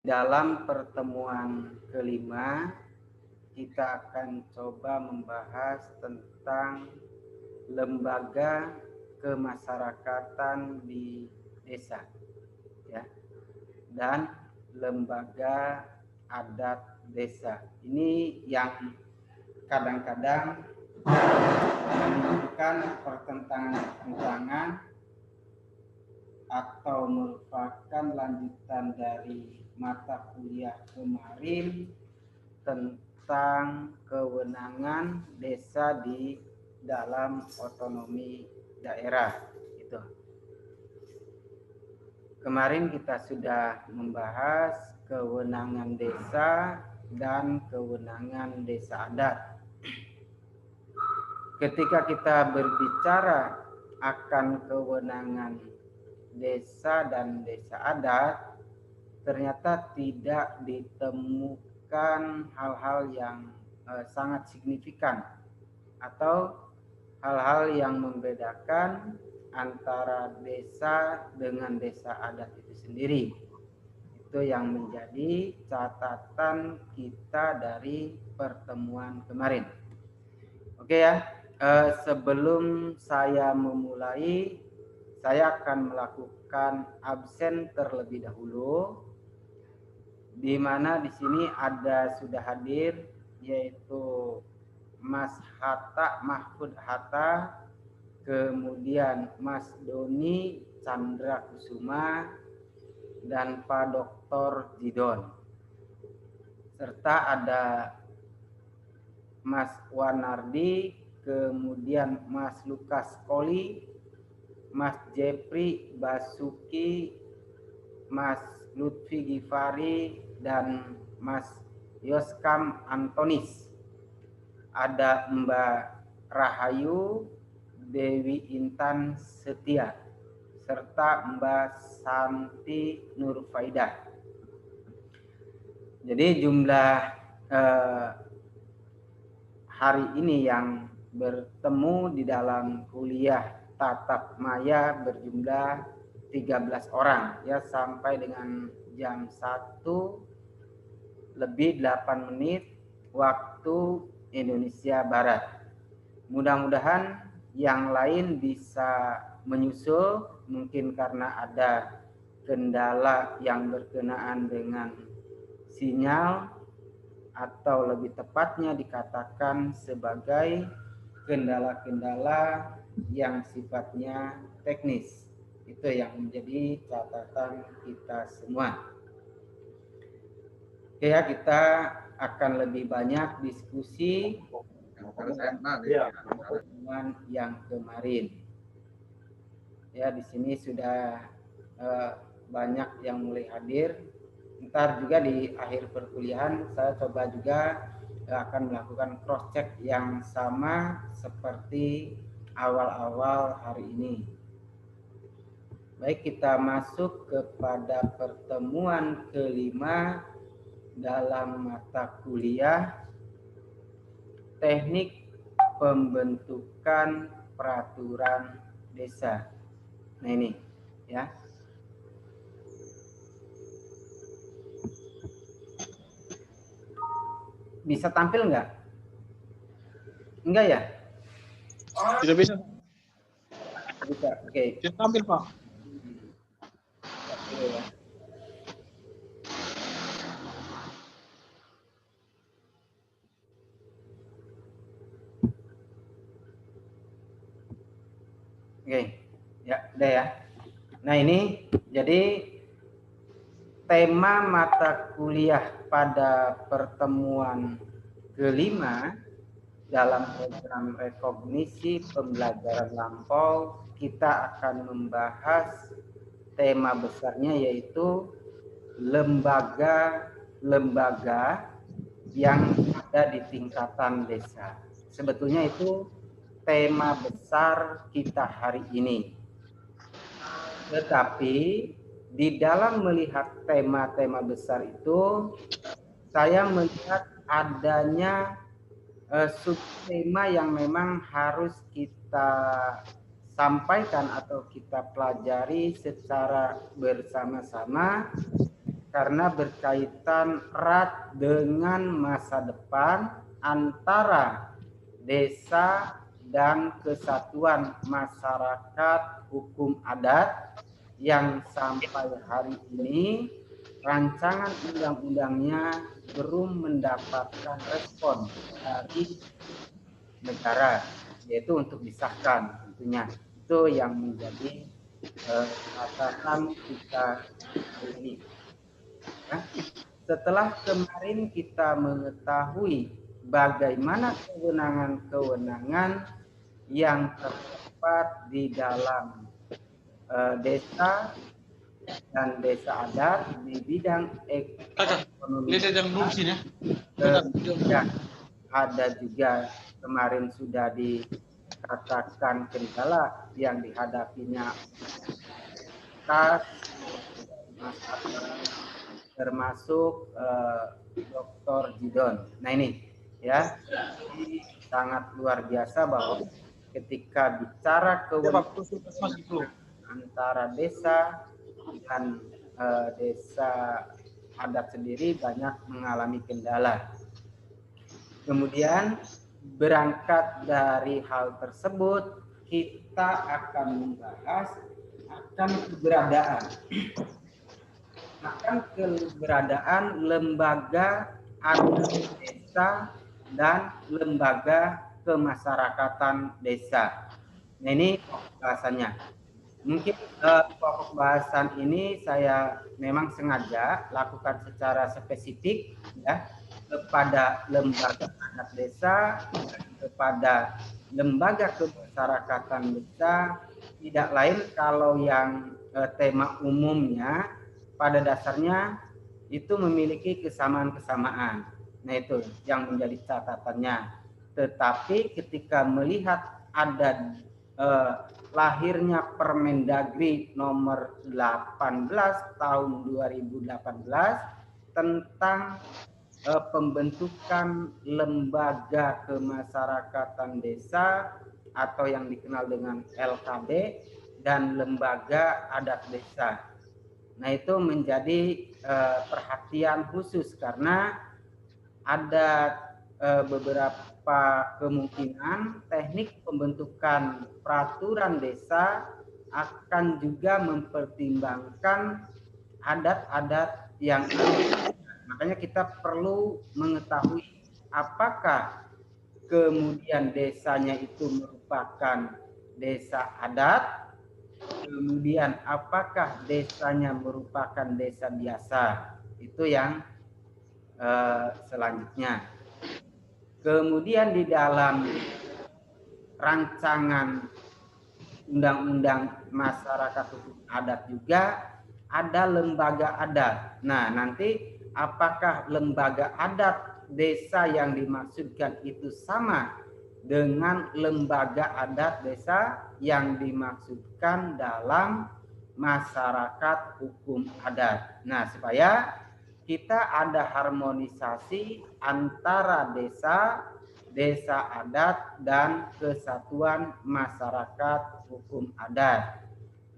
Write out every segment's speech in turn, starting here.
Dalam pertemuan kelima, kita akan coba membahas tentang lembaga kemasyarakatan di desa, ya, dan lembaga adat desa. Ini yang kadang-kadang menimbulkan pertentangan atau merupakan lanjutan dari mata kuliah kemarin tentang kewenangan desa di dalam otonomi daerah. Itu. Kemarin kita sudah membahas kewenangan desa dan kewenangan desa adat. Ketika kita berbicara akan kewenangan desa dan desa adat, ternyata tidak ditemukan hal-hal yang sangat signifikan atau hal-hal yang membedakan antara desa dengan desa adat itu sendiri. Itu yang menjadi catatan kita dari pertemuan kemarin. Oke ya, sebelum saya memulai, saya akan melakukan absen terlebih dahulu, di mana di sini ada sudah hadir yaitu Mas Hatta Mahfud Hatta, kemudian Mas Doni Chandra Kusuma, dan Pak Dr. Jidon, serta ada Mas Wanardi, kemudian Mas Lukas Koli, Mas Jepri Basuki, Mas Lutfi Gifari, dan Mas Yoskam Antonis. Ada Mbak Rahayu Dewi Intan Setia, serta Mbak Santi Nurfaidah. Jadi jumlah hari ini yang bertemu di dalam kuliah tatap maya berjumlah 13 orang, ya, sampai dengan jam 1:08 waktu Indonesia Barat. Mudah-mudahan yang lain bisa menyusul, mungkin karena ada kendala yang berkenaan dengan sinyal, atau lebih tepatnya dikatakan sebagai kendala-kendala yang sifatnya teknis. Itu yang menjadi catatan kita semua. Oke ya, kita akan lebih banyak diskusi pertemuan yang kemarin. Ya, di sini sudah banyak yang mulai hadir. Ntar juga di akhir perkuliahan saya coba juga akan melakukan cross check yang sama seperti awal-awal hari ini. Baik, kita masuk kepada pertemuan kelima dalam mata kuliah Teknik Pembentukan Peraturan Desa. Nah ini ya. Bisa tampil nggak? Enggak ya? Tidak bisa. Bisa, oke. Bisa tampil, Pak. Oke, ya udah ya. Nah ini jadi tema mata kuliah pada pertemuan kelima dalam program rekognisi pembelajaran lampau, kita akan membahas tema besarnya yaitu lembaga-lembaga yang ada di tingkatan desa. Sebetulnya itu tema besar kita hari ini. Tetapi di dalam melihat tema-tema besar itu, saya melihat adanya subtema yang memang harus kita sampaikan atau kita pelajari secara bersama-sama karena berkaitan erat dengan masa depan antara desa dan kesatuan masyarakat hukum adat yang sampai hari ini rancangan undang-undangnya belum mendapatkan respon dari negara, yaitu untuk disahkan tentunya. Itu yang menjadi catatan kita hari ini. Ya. Setelah kemarin kita mengetahui bagaimana kewenangan-kewenangan yang terdapat di dalam desa dan desa adat di bidang ekonomi, dan ada juga kemarin sudah dikatakan kendala yang dihadapinya termasuk Dr. Jidon. Nah ini ya, ini sangat luar biasa bahwa ketika bicara kewenangan antara desa dan desa adat sendiri banyak mengalami kendala. Kemudian berangkat dari hal tersebut kita akan membahas akan keberadaan lembaga adat desa dan lembaga kemasyarakatan desa. Nah, ini bahasannya. Mungkin pokok bahasan ini saya memang sengaja lakukan secara spesifik ya kepada lembaga adat desa, kepada lembaga kemasyarakatan desa, tidak lain kalau yang tema umumnya pada dasarnya itu memiliki kesamaan-kesamaan. Nah itu yang menjadi catatannya. Tetapi ketika melihat ada lahirnya Permendagri nomor 18 tahun 2018 tentang pembentukan lembaga kemasyarakatan desa atau yang dikenal dengan LKD dan lembaga adat desa. Nah itu menjadi perhatian khusus karena ada beberapa kemungkinan teknik pembentukan peraturan desa akan juga mempertimbangkan adat-adat yang ada. Makanya kita perlu mengetahui apakah kemudian desanya itu merupakan desa adat, kemudian apakah desanya merupakan desa biasa. Itu yang selanjutnya. Kemudian di dalam rancangan undang-undang masyarakat hukum adat juga ada lembaga adat. Nah, nanti apakah lembaga adat desa yang dimaksudkan itu sama dengan lembaga adat desa yang dimaksudkan dalam masyarakat hukum adat. Nah, supaya kita ada harmonisasi antara desa adat dan kesatuan masyarakat hukum adat.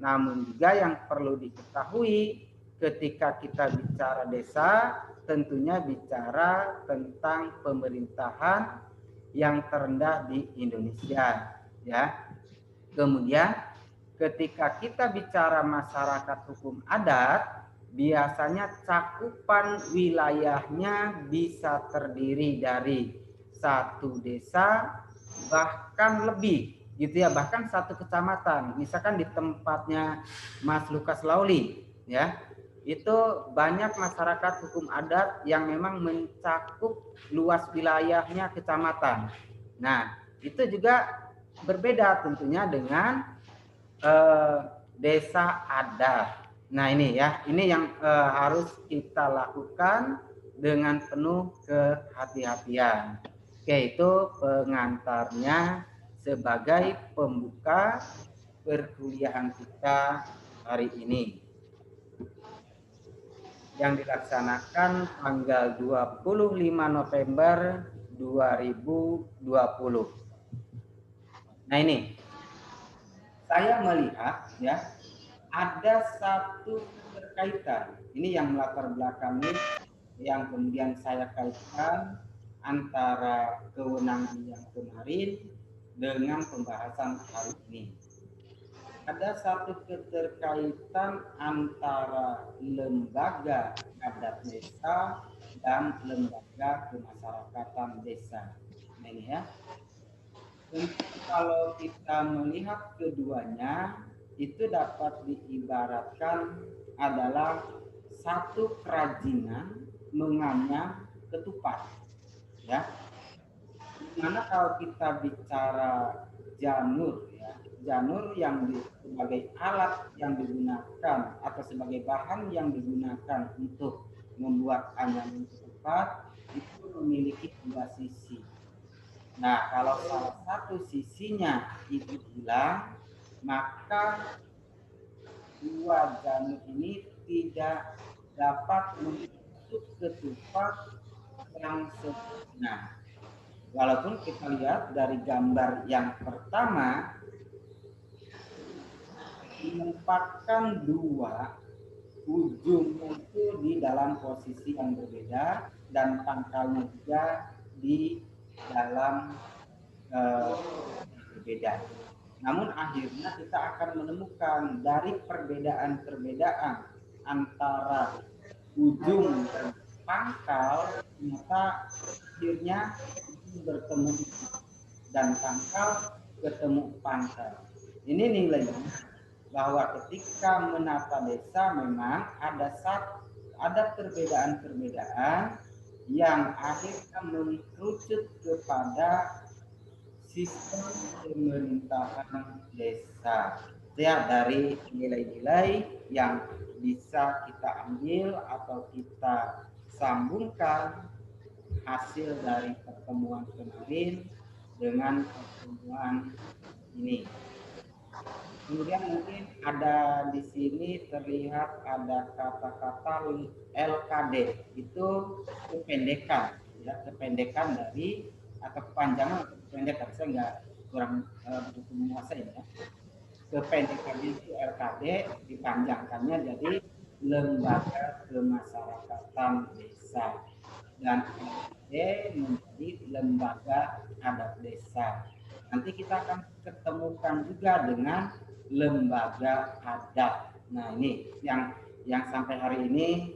Namun juga yang perlu diketahui ketika kita bicara desa, tentunya bicara tentang pemerintahan yang terendah di Indonesia, ya. Kemudian ketika kita bicara masyarakat hukum adat, biasanya cakupan wilayahnya bisa terdiri dari satu desa bahkan lebih gitu ya, bahkan satu kecamatan. Misalkan di tempatnya Mas Lukas Lauli ya, itu banyak masyarakat hukum adat yang memang mencakup luas wilayahnya kecamatan. Nah, itu juga berbeda tentunya dengan desa adat. Nah ini ya, ini yang harus kita lakukan dengan penuh kehati-hatian. Oke, itu pengantarnya sebagai pembuka perkuliahan kita hari ini. Yang dilaksanakan tanggal 25 November 2020. Nah ini, saya melihat ya, ada satu keterkaitan Ini yang melatar belakangi yang kemudian saya kaitkan antara kewenangan yang kemarin dengan pembahasan hari ini. Ada satu keterkaitan antara lembaga adat desa dan lembaga kemasyarakatan desa. Nah, ini ya. Kalau kita melihat keduanya, itu dapat diibaratkan adalah satu kerajinan menganyam ketupat, ya. Dimana kalau kita bicara janur, ya, janur yang sebagai alat yang digunakan atau sebagai bahan yang digunakan untuk membuat anyaman ketupat itu memiliki dua sisi. Nah, kalau salah satu sisinya itu hilang, maka dua janur ini tidak dapat membentuk ketupat yang sempurna. Walaupun kita lihat dari gambar yang pertama, menempatkan dua ujungnya itu di dalam posisi yang berbeda dan pangkalnya juga di dalam berbeda. Namun akhirnya kita akan menemukan dari perbedaan-perbedaan antara ujung dan pangkal, ternyata akhirnya bertemu dan pangkal ketemu pangkal. Ini nilainya bahwa ketika menata desa memang ada perbedaan-perbedaan yang akhirnya mengerucut kepada sistem pemerintahan desa. Ya, dari nilai-nilai yang bisa kita ambil atau kita sambungkan hasil dari pertemuan kemarin dengan pertemuan ini. Kemudian mungkin ada di sini terlihat ada kata-kata LKD, itu kependekan, ya, kependekan dari atau kepanjangan atau kependekan, saya nggak kurang begitu menguasai ya. Kependekannya itu LKD, dipanjangkannya jadi Lembaga Kemasyarakatan Desa, dan LKD menjadi Lembaga Adat Desa. Nanti kita akan ketemukan juga dengan lembaga adat. Nah, ini yang sampai hari ini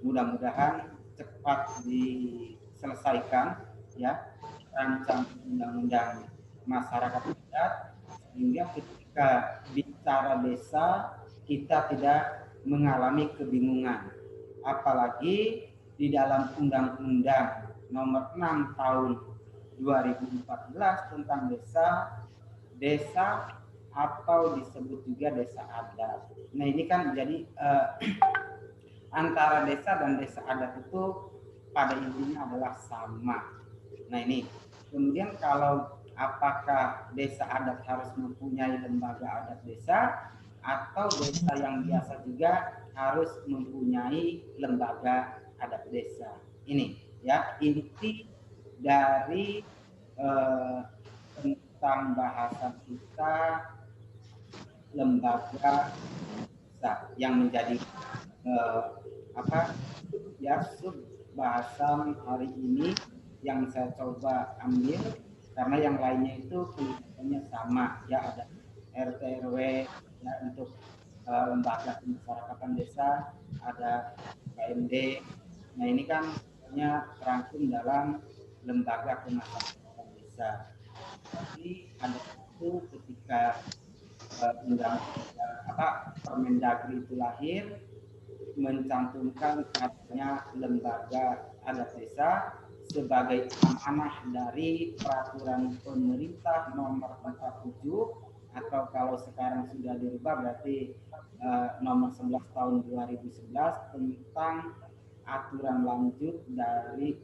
mudah-mudahan cepat diselesaikan, ya, rancang undang-undang masyarakat adat, sehingga ketika bicara desa kita tidak mengalami kebingungan. Apalagi di dalam Undang-Undang Nomor 6 Tahun 2014 tentang desa atau disebut juga desa adat. Nah, ini kan jadi antara desa dan desa adat itu pada intinya adalah sama. Nah, ini kemudian kalau apakah desa adat harus mempunyai lembaga adat desa atau desa yang biasa juga harus mempunyai lembaga adat desa. Ini ya inti dari tentang bahasan kita lembaga desa yang menjadi sub bahasan hari ini yang saya coba ambil, karena yang lainnya itu kelihatannya sama, ya, ada RT RW, ya, untuk lembaga kemasyarakatan desa, ada KMD. Nah, ini kan hanya terangkum dalam lembaga kemasyarakatan desa. Tapi ada itu ketika Permendagri itu lahir, mencantumkan adanya lembaga adat desa sebagai amanah dari peraturan pemerintah nomor 47, atau kalau sekarang sudah dirubah berarti nomor 11 tahun 2011 tentang aturan lanjut dari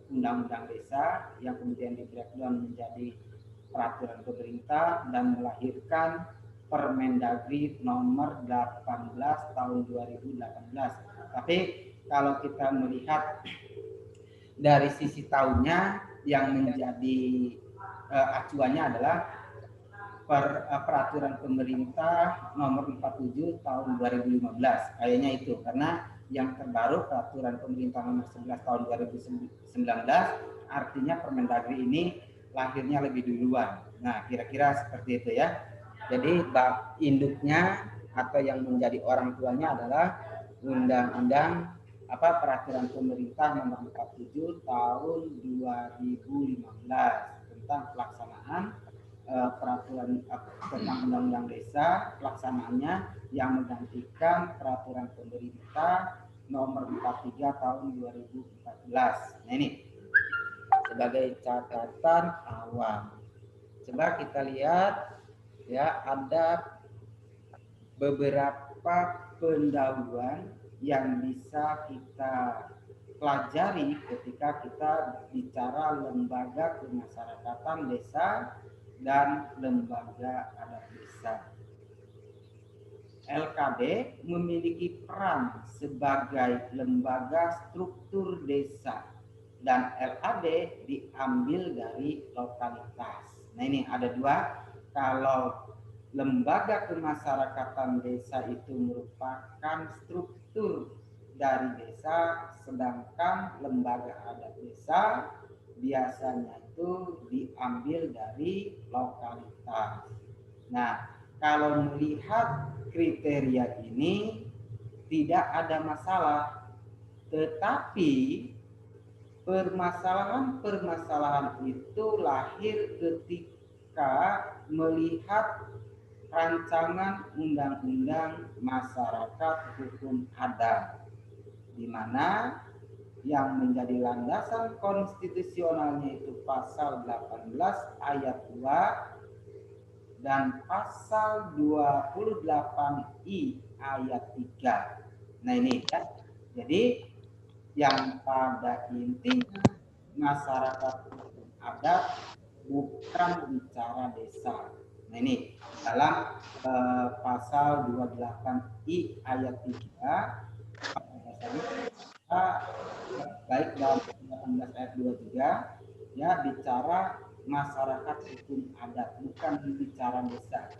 undang-undang desa yang kemudian di breakdown menjadi peraturan pemerintah dan melahirkan Permendagri nomor 18 tahun 2018. Tapi kalau kita melihat dari sisi tahunnya, yang menjadi acuannya adalah peraturan pemerintah nomor 47 tahun 2015 kayaknya itu, karena yang terbaru peraturan pemerintah nomor 11 tahun 2019 artinya Permendagri ini lahirnya lebih duluan. Nah, kira-kira seperti itu ya. Jadi bab induknya atau yang menjadi orang tuanya adalah undang-undang peraturan pemerintah nomor 47 tahun 2015 tentang pelaksanaan peraturan tentang undang-undang desa, pelaksanaannya yang menggantikan peraturan pemerintah nomor 43 tahun 2014. Nah, ini sebagai catatan awal. Coba kita lihat ya, ada beberapa pendahuluan yang bisa kita pelajari ketika kita bicara lembaga kemasyarakatan desa dan lembaga adat desa. LKD memiliki peran sebagai lembaga struktur desa dan LAD diambil dari lokalitas. Nah, ini ada dua. Kalau lembaga kemasyarakatan desa itu merupakan struktur dari desa, sedangkan lembaga adat desa biasanya itu diambil dari lokalitas. Nah, kalau melihat kriteria ini tidak ada masalah, tetapi permasalahan itu lahir ketika melihat rancangan undang-undang masyarakat hukum adat, di mana yang menjadi landasan konstitusionalnya itu pasal 18 ayat 2 dan pasal 28I ayat 3. Nah, ini kan. Jadi yang pada intinya masyarakat hukum adat bukan bicara desa. Nah, ini dalam pasal 28I ayat 3 baik dalam 18 ayat 23 ya bicara masyarakat hukum adat, bukan bicara desa.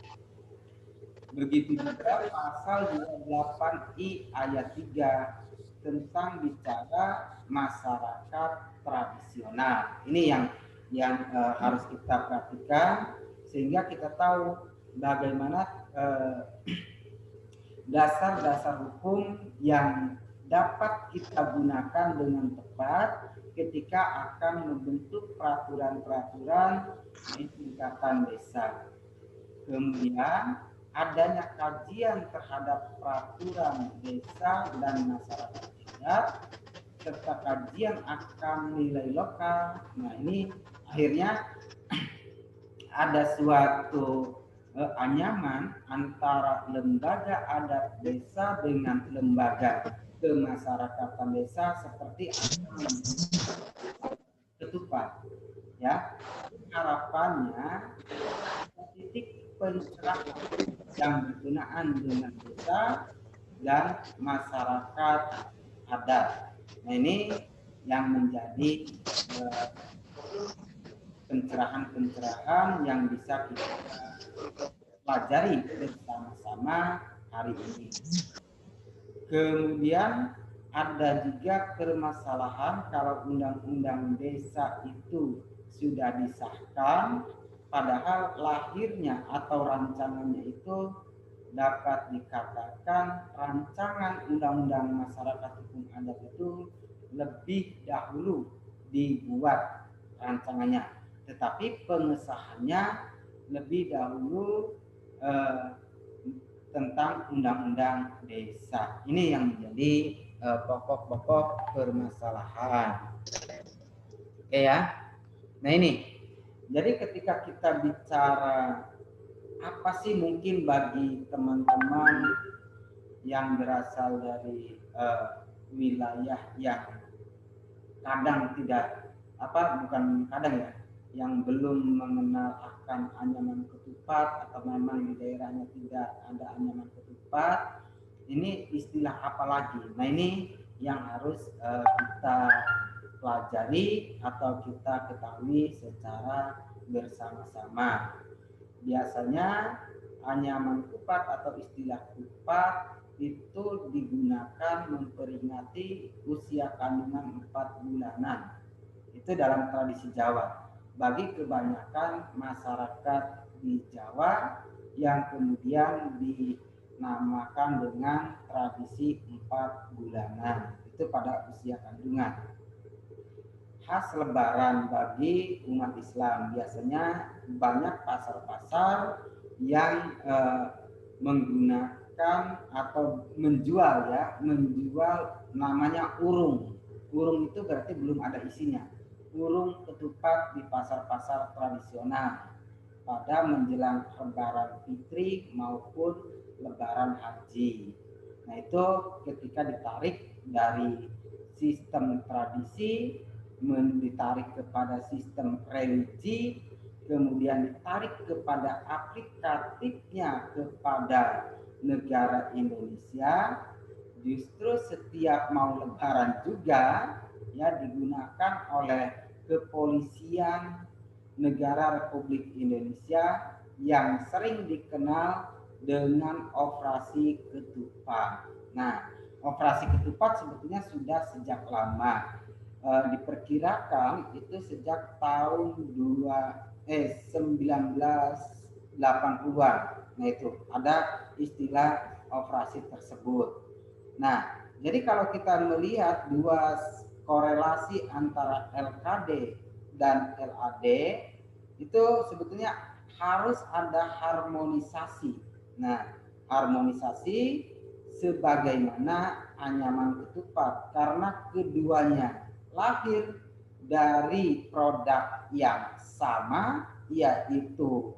Begitu juga pasal 28I ayat 3 tentang bicara masyarakat tradisional. Ini yang harus kita perhatikan sehingga kita tahu bagaimana dasar-dasar hukum yang dapat kita gunakan dengan tepat ketika akan membentuk peraturan-peraturan di tingkatan desa. Kemudian adanya kajian terhadap peraturan desa dan masyarakat adat serta kajian akan nilai lokal. Nah, ini akhirnya ada suatu anyaman antara lembaga adat desa dengan lembaga kemasyarakatan desa seperti ketupat ya. Harapannya titik pencerahan yang berkenaan dengan desa dan masyarakat adat. Nah, ini yang menjadi pencerahan-pencerahan yang bisa kita pelajari bersama-sama hari ini. Kemudian ada juga permasalahan kalau undang-undang desa itu sudah disahkan, padahal lahirnya atau rancangannya itu dapat dikatakan rancangan undang-undang masyarakat hukum adat itu lebih dahulu dibuat rancangannya, tetapi pengesahannya lebih dahulu tentang undang-undang desa. Ini yang menjadi pokok-pokok permasalahan. Oke ya. Nah, ini. Jadi ketika kita bicara apa sih mungkin bagi teman-teman yang berasal dari wilayah yang kadang tidak bukan kadang ya, yang belum mengenal akan anyaman ketupat atau memang di daerahnya tidak ada anyaman ketupat, ini istilah apa lagi? Nah, ini yang harus kita pelajari atau kita ketahui secara bersama-sama. biasanya anyaman kupat atau istilah kupat itu digunakan memperingati usia kandungan 4 bulanan. Itu dalam tradisi Jawa. Bagi kebanyakan masyarakat di Jawa yang kemudian dinamakan dengan tradisi 4 bulanan. Itu pada usia kandungan. Khas Lebaran bagi umat Islam, biasanya banyak pasar-pasar yang menggunakan atau menjual namanya urung. Urung itu berarti belum ada isinya. Urung ketupat di pasar-pasar tradisional pada menjelang Lebaran Fitri maupun Lebaran Haji. Nah, itu ketika ditarik dari sistem tradisi ditarik kepada sistem religi, kemudian ditarik kepada aplikatifnya kepada negara Indonesia, justru setiap mau Lebaran juga ya digunakan oleh kepolisian negara Republik Indonesia yang sering dikenal dengan operasi ketupat. Nah, operasi ketupat sebetulnya sudah sejak lama. Diperkirakan itu sejak tahun 1980-an. Nah, itu ada istilah operasi tersebut. Nah, jadi kalau kita melihat dua korelasi antara LKD dan LAD itu sebetulnya harus ada harmonisasi. Nah, harmonisasi sebagaimana anyaman ketupat karena keduanya lahir dari produk yang sama, yaitu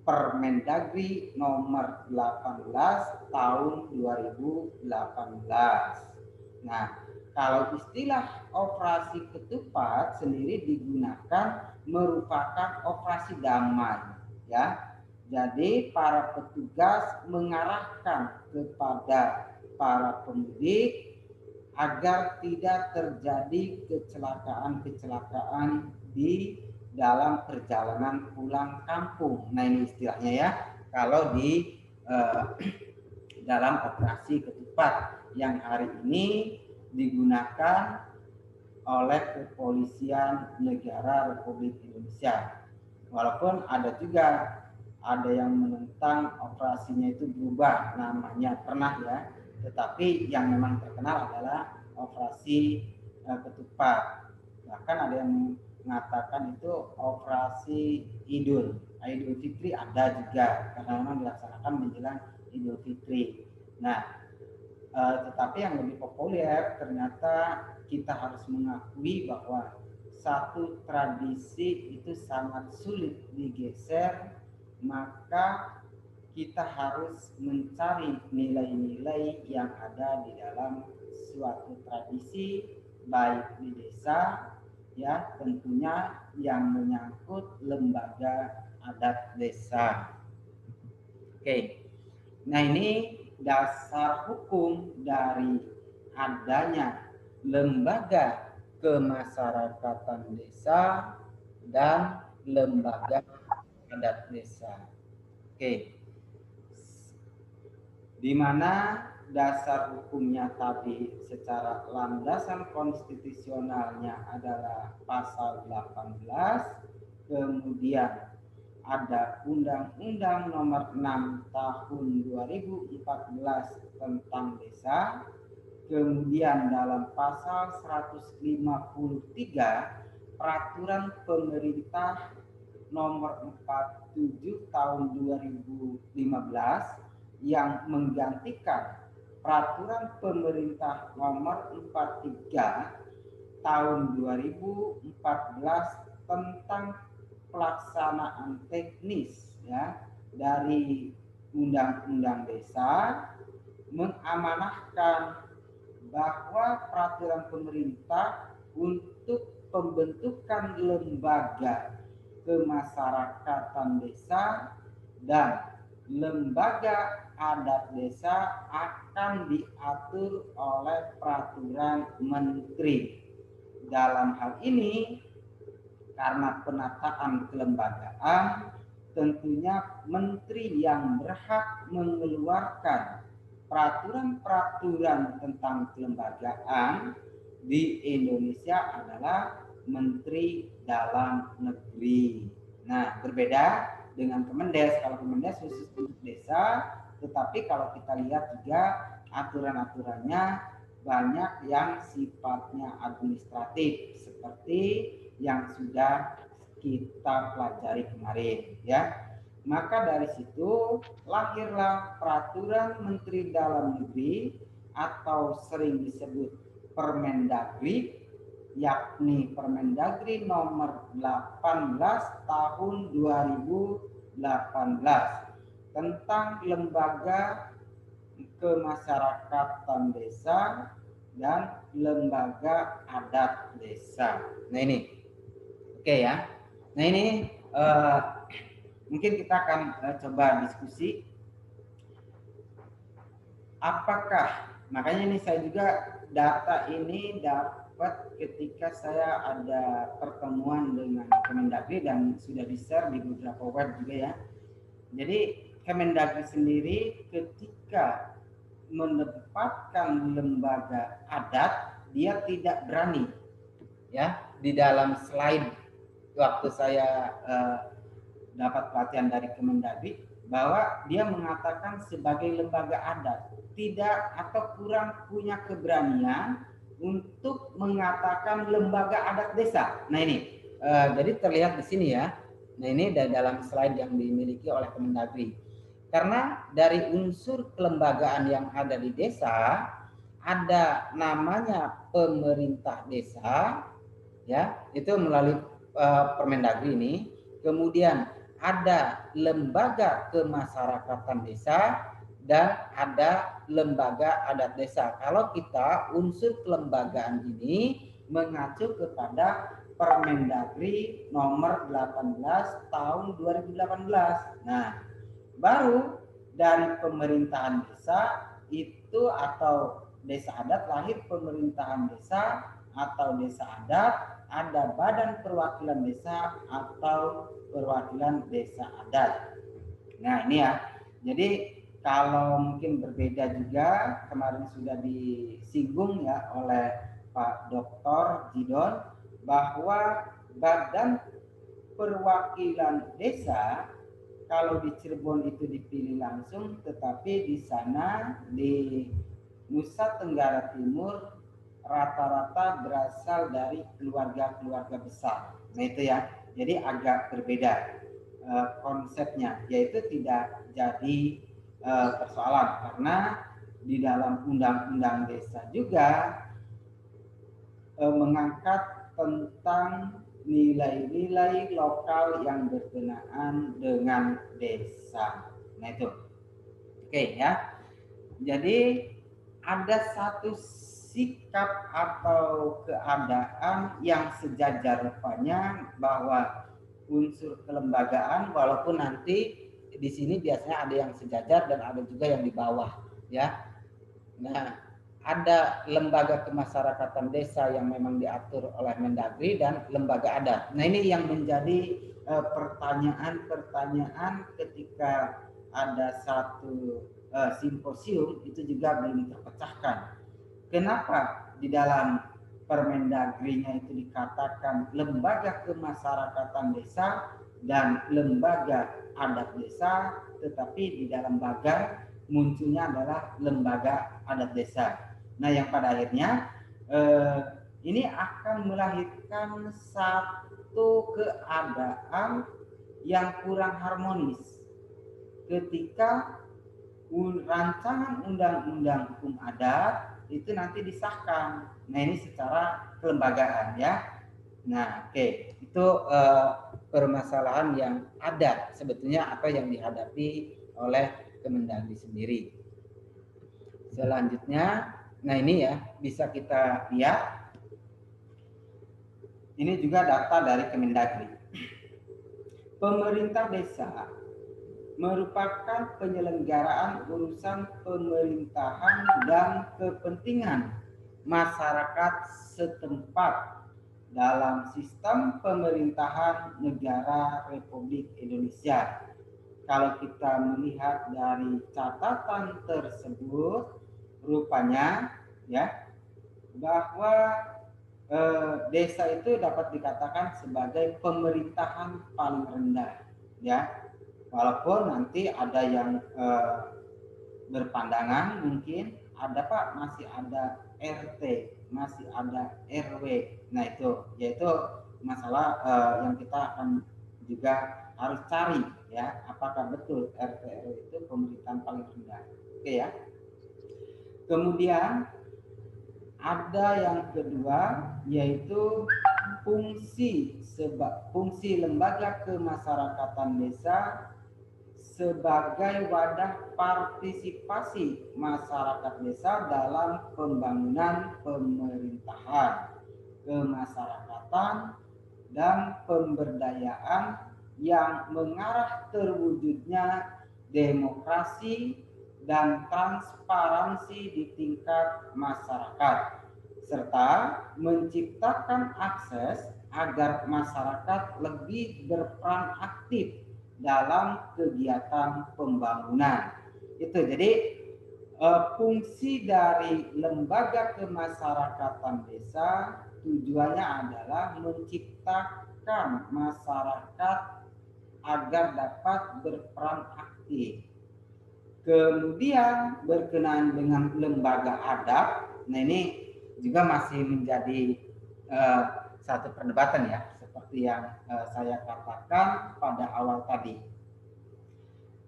Permendagri nomor 18 tahun 2018. Nah, kalau istilah operasi ketupat sendiri digunakan merupakan operasi damai, ya. Jadi para petugas mengarahkan kepada para pemudik agar tidak terjadi kecelakaan-kecelakaan di dalam perjalanan pulang kampung. Nah, ini istilahnya ya, kalau di dalam operasi ketupat yang hari ini digunakan oleh Kepolisian Negara Republik Indonesia. Walaupun ada yang menentang operasinya itu berubah namanya, pernah ya, tetapi yang memang terkenal adalah operasi ketupat. Bahkan ada yang mengatakan itu operasi Idul Fitri ada juga, karena memang dilaksanakan menjelang Idul Fitri. Nah, tetapi yang lebih populer ternyata kita harus mengakui bahwa satu tradisi itu sangat sulit digeser, maka kita harus mencari nilai-nilai yang ada di dalam suatu tradisi, baik di desa, ya tentunya yang menyangkut lembaga adat desa. Oke, nah ini dasar hukum dari adanya lembaga kemasyarakatan desa dan lembaga adat desa. Oke, di mana dasar hukumnya tadi secara landasan konstitusionalnya adalah pasal 18, kemudian ada Undang-Undang Nomor 6 Tahun 2014 tentang desa, kemudian dalam pasal 153 Peraturan Pemerintah Nomor 47 Tahun 2015 yang menggantikan Peraturan Pemerintah Nomor 43 Tahun 2014 tentang pelaksanaan teknis ya dari Undang-Undang Desa, mengamanahkan bahwa peraturan pemerintah untuk pembentukan lembaga kemasyarakatan desa dan lembaga adat desa akan diatur oleh peraturan menteri. Dalam hal ini, karena penataan kelembagaan, tentunya menteri yang berhak mengeluarkan peraturan-peraturan tentang kelembagaan di Indonesia adalah Menteri Dalam Negeri. Nah, berbeda dengan Kemendes. Kalau Kemendes khusus untuk desa, tetapi kalau kita lihat juga aturan-aturannya banyak yang sifatnya administratif seperti yang sudah kita pelajari kemarin, ya. Maka dari situ lahirlah Peraturan Menteri Dalam Negeri atau sering disebut Permendagri, yakni Permendagri nomor 18 tahun 2018 tentang lembaga kemasyarakatan desa dan lembaga adat desa. Nah ini, oke ya. Nah ini mungkin kita akan coba diskusi. Apakah, makanya ini saya juga data ini dapat ketika saya ada pertemuan dengan Kemendagri dan sudah di-share di beberapa web juga ya. Jadi Kemendagri sendiri ketika menempatkan lembaga adat, dia tidak berani ya. Di dalam slide waktu saya dapat pelatihan dari Kemendagri bahwa dia mengatakan sebagai lembaga adat tidak atau kurang punya keberanian untuk mengatakan lembaga adat desa. Nah ini jadi terlihat di sini ya. Nah ini dalam slide yang dimiliki oleh Kemendagri. Karena dari unsur kelembagaan yang ada di desa ada namanya pemerintah desa, ya itu melalui Permendagri ini. Kemudian ada lembaga kemasyarakatan desa dan ada lembaga adat desa. Kalau kita unsur kelembagaan ini mengacu kepada Permendagri nomor 18 tahun 2018. Nah, baru dari pemerintahan desa itu atau desa adat lahir pemerintahan desa atau desa adat, ada badan perwakilan desa atau perwakilan desa adat. Nah ini ya, jadi kalau mungkin berbeda juga kemarin sudah disinggung ya oleh Pak Dr. Jidon bahwa badan perwakilan desa kalau di Cirebon itu dipilih langsung, tetapi di sana di Nusa Tenggara Timur rata-rata berasal dari keluarga-keluarga besar. Nah itu ya, jadi agak berbeda konsepnya, yaitu tidak jadi persoalan karena di dalam undang-undang desa juga mengangkat tentang nilai-nilai lokal yang berkenaan dengan desa. Nah itu, oke ya. Jadi ada satu sikap atau keadaan yang sejajar rupanya bahwa unsur kelembagaan walaupun nanti di sini biasanya ada yang sejajar dan ada juga yang di bawah ya. Nah, ada lembaga kemasyarakatan desa yang memang diatur oleh Mendagri dan lembaga adat. Nah, ini yang menjadi pertanyaan-pertanyaan ketika ada satu simposium itu juga belum terpecahkan. Kenapa di dalam Permendagri-nya itu dikatakan lembaga kemasyarakatan desa dan lembaga adat desa, tetapi di dalam bagan munculnya adalah lembaga adat desa. Nah, yang pada akhirnya ini akan melahirkan satu keadaan yang kurang harmonis ketika rancangan undang-undang hukum adat itu nanti disahkan. Nah, ini secara kelembagaan ya. Nah, oke. Itu permasalahan yang ada sebetulnya atau yang dihadapi oleh Kemendagri sendiri. Selanjutnya, nah ini ya bisa kita lihat. Ini juga data dari Kemendagri. Pemerintah desa merupakan penyelenggaraan urusan pemerintahan dan kepentingan masyarakat setempat dalam sistem pemerintahan negara Republik Indonesia. Kalau kita melihat dari catatan tersebut, rupanya ya bahwa desa itu dapat dikatakan sebagai pemerintahan paling rendah, ya. Walaupun nanti ada yang berpandangan mungkin ada Pak, masih ada RT, masih ada RW. Nah itu yaitu masalah yang kita akan juga harus cari, ya, apakah betul RT RW itu pemerintahan paling rendah. Oke ya. Kemudian ada yang kedua yaitu fungsi lembaga kemasyarakatan desa sebagai wadah partisipasi masyarakat desa dalam pembangunan pemerintahan, kemasyarakatan, dan pemberdayaan yang mengarah terwujudnya demokrasi dan transparansi di tingkat masyarakat, serta menciptakan akses agar masyarakat lebih berperan aktif dalam kegiatan pembangunan. Itu jadi fungsi dari lembaga kemasyarakatan desa tujuannya adalah menciptakan masyarakat agar dapat berperan aktif. Kemudian berkenaan dengan lembaga adat, nah ini juga masih menjadi satu perdebatan ya, seperti yang saya katakan pada awal tadi.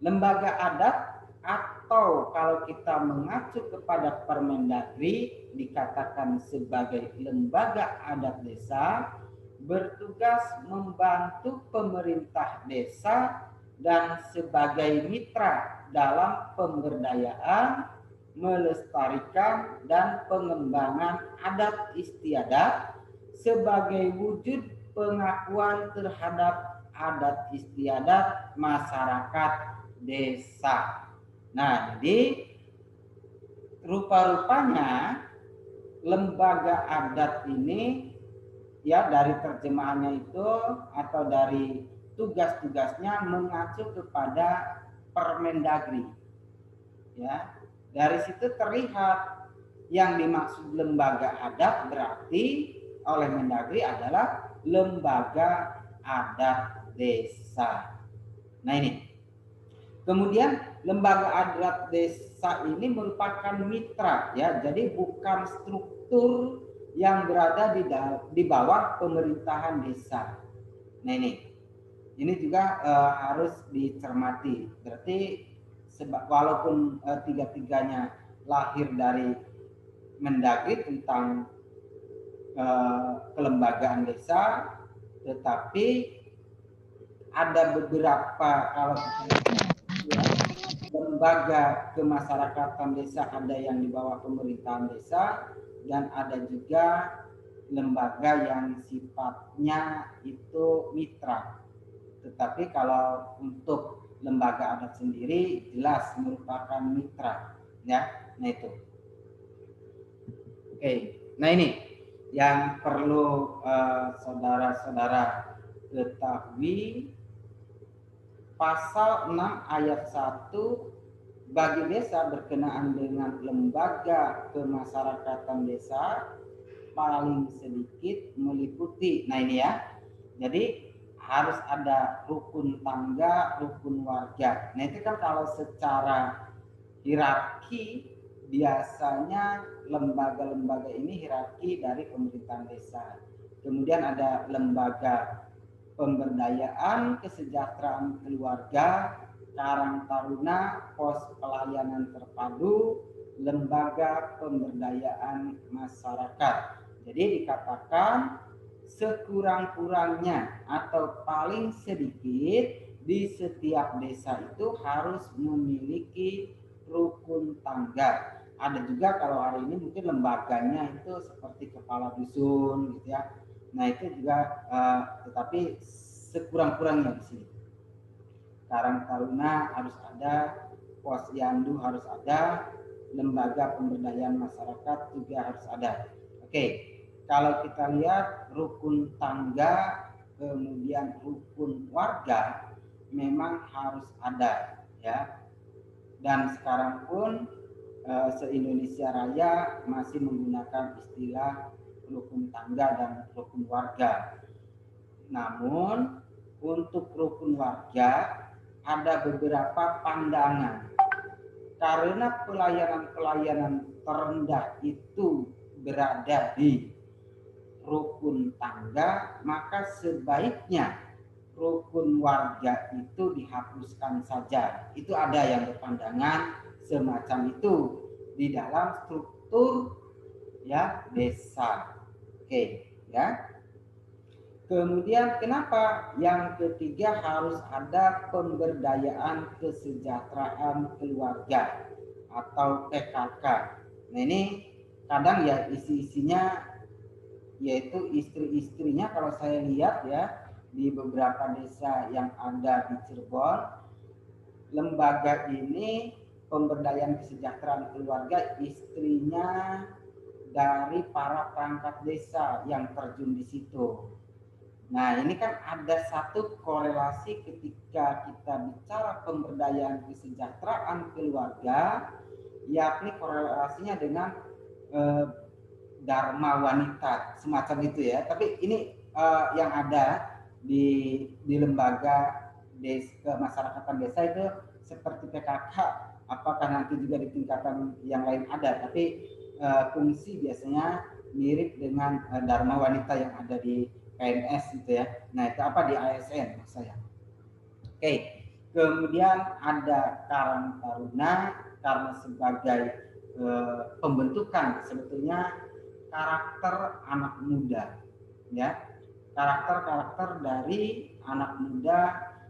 Lembaga adat atau kalau kita mengacu kepada Permendagri dikatakan sebagai lembaga adat desa bertugas membantu pemerintah desa dan sebagai mitra dalam pemberdayaan, melestarikan dan pengembangan adat istiadat sebagai wujud pengakuan terhadap adat istiadat masyarakat desa. Nah, jadi rupa-rupanya lembaga adat ini ya dari terjemahannya itu atau dari tugas-tugasnya mengacu kepada Permendagri. Ya, dari situ terlihat yang dimaksud lembaga adat berarti oleh Mendagri adalah lembaga adat desa. Nah ini. Kemudian lembaga adat desa ini merupakan mitra ya. Jadi bukan struktur yang berada di bawah pemerintahan desa. Nah ini juga harus dicermati. Berarti walaupun tiga-tiganya lahir dari Mendagri tentang kelembagaan desa, tetapi ada beberapa kalau ya, lembaga kemasyarakatan desa ada yang di bawah pemerintahan desa dan ada juga lembaga yang sifatnya itu mitra. Tetapi kalau untuk lembaga adat sendiri jelas merupakan mitra, ya. Nah itu. Oke. Nah ini yang perlu saudara-saudara ketahui. Pasal 6 ayat 1 bagi desa berkenaan dengan lembaga kemasyarakatan desa paling sedikit meliputi. Nah ini ya. Jadi harus ada rukun tangga, rukun warga. Nah itu kan kalau secara hierarki biasanya lembaga-lembaga ini hierarki dari pemerintahan desa. Kemudian ada lembaga pemberdayaan kesejahteraan keluarga, Karang Taruna, pos pelayanan terpadu, lembaga pemberdayaan masyarakat. Jadi dikatakan sekurang-kurangnya atau paling sedikit di setiap desa itu harus memiliki rukun tangga. Ada juga kalau hari ini mungkin lembaganya itu seperti kepala dusun gitu ya. Nah itu juga tetapi sekurang-kurangnya di sini. Karang Taruna harus ada, Posyandu harus ada, lembaga pemberdayaan masyarakat juga harus ada. Oke. kalau kita lihat rukun tangga kemudian rukun warga memang harus ada ya. Dan sekarang pun se-Indonesia Raya masih menggunakan istilah rukun tangga dan rukun warga. Namun untuk rukun warga ada beberapa pandangan. Karena pelayanan-pelayanan terendah itu berada di rukun tangga, maka sebaiknya rukun warga itu dihapuskan saja. Itu ada yang berpandangan semacam itu di dalam struktur ya desa. Oke, ya. Kemudian kenapa yang ketiga harus ada pemberdayaan kesejahteraan keluarga atau PKK. Nah ini kadang ya isi-isinya yaitu istri-istrinya kalau saya lihat ya di beberapa desa yang ada di Cirebon, lembaga ini pemberdayaan kesejahteraan keluarga istrinya dari para perangkat desa yang terjun di situ. Nah ini kan ada satu korelasi ketika kita bicara pemberdayaan kesejahteraan keluarga, yakni korelasinya dengan dharma wanita semacam itu ya. Tapi ini yang ada di lembaga kemasyarakatan desa itu seperti PKK. Apakah nanti juga di tingkatan yang lain ada? Tapi fungsi biasanya mirip dengan dharma wanita yang ada di PNS gitu ya. Nah itu apa di ASN maksud saya. Oke. Kemudian ada Karang Taruna karena sebagai pembentukan sebetulnya karakter anak muda ya, karakter dari anak muda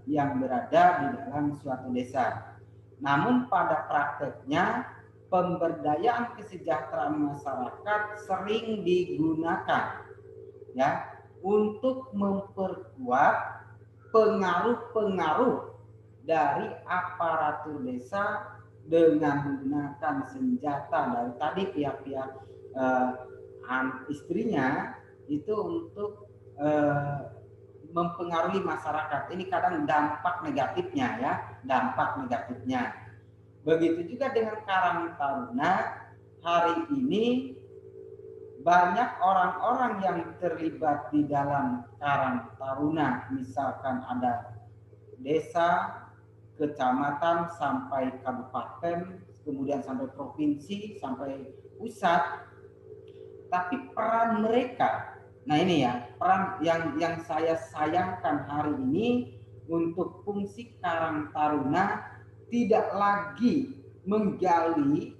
yang berada di dalam suatu desa. Namun pada prakteknya pemberdayaan kesejahteraan masyarakat sering digunakan ya untuk memperkuat pengaruh-pengaruh dari aparatur desa dengan menggunakan senjata dari tadi pihak-pihak istrinya itu untuk mempengaruhi masyarakat. Ini kadang dampak negatifnya ya, dampak negatifnya. Begitu juga dengan Karang Taruna, hari ini banyak orang-orang yang terlibat di dalam Karang Taruna, misalkan ada desa, kecamatan sampai kabupaten, kemudian sampai provinsi, sampai pusat. Tapi peran mereka, nah ini ya, peran yang saya sayangkan hari ini untuk fungsi Karang Taruna tidak lagi menggali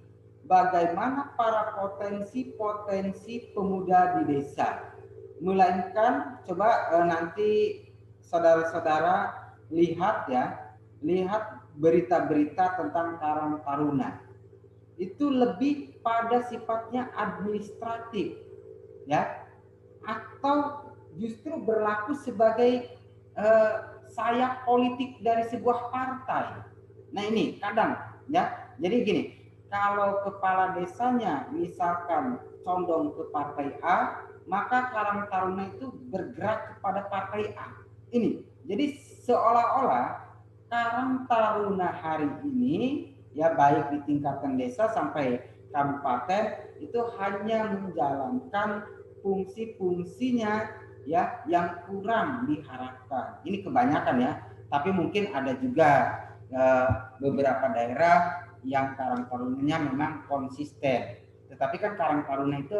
bagaimana para potensi-potensi pemuda di desa. Melainkan coba nanti saudara-saudara lihat ya, lihat berita-berita tentang Karang Taruna. Itu lebih pada sifatnya administratif ya, atau justru berlaku sebagai sayap politik dari sebuah partai. Nah ini kadang ya, jadi gini, kalau kepala desanya misalkan condong ke partai A, maka Karang Taruna itu bergerak kepada partai A. Ini jadi seolah-olah Karang Taruna hari ini ya baik di tingkatan desa sampai kabupaten itu hanya menjalankan fungsi-fungsinya ya yang kurang diharapkan. Ini kebanyakan ya, tapi mungkin ada juga beberapa daerah yang Karang Tarunanya memang konsisten. Tetapi kan Karang Taruna itu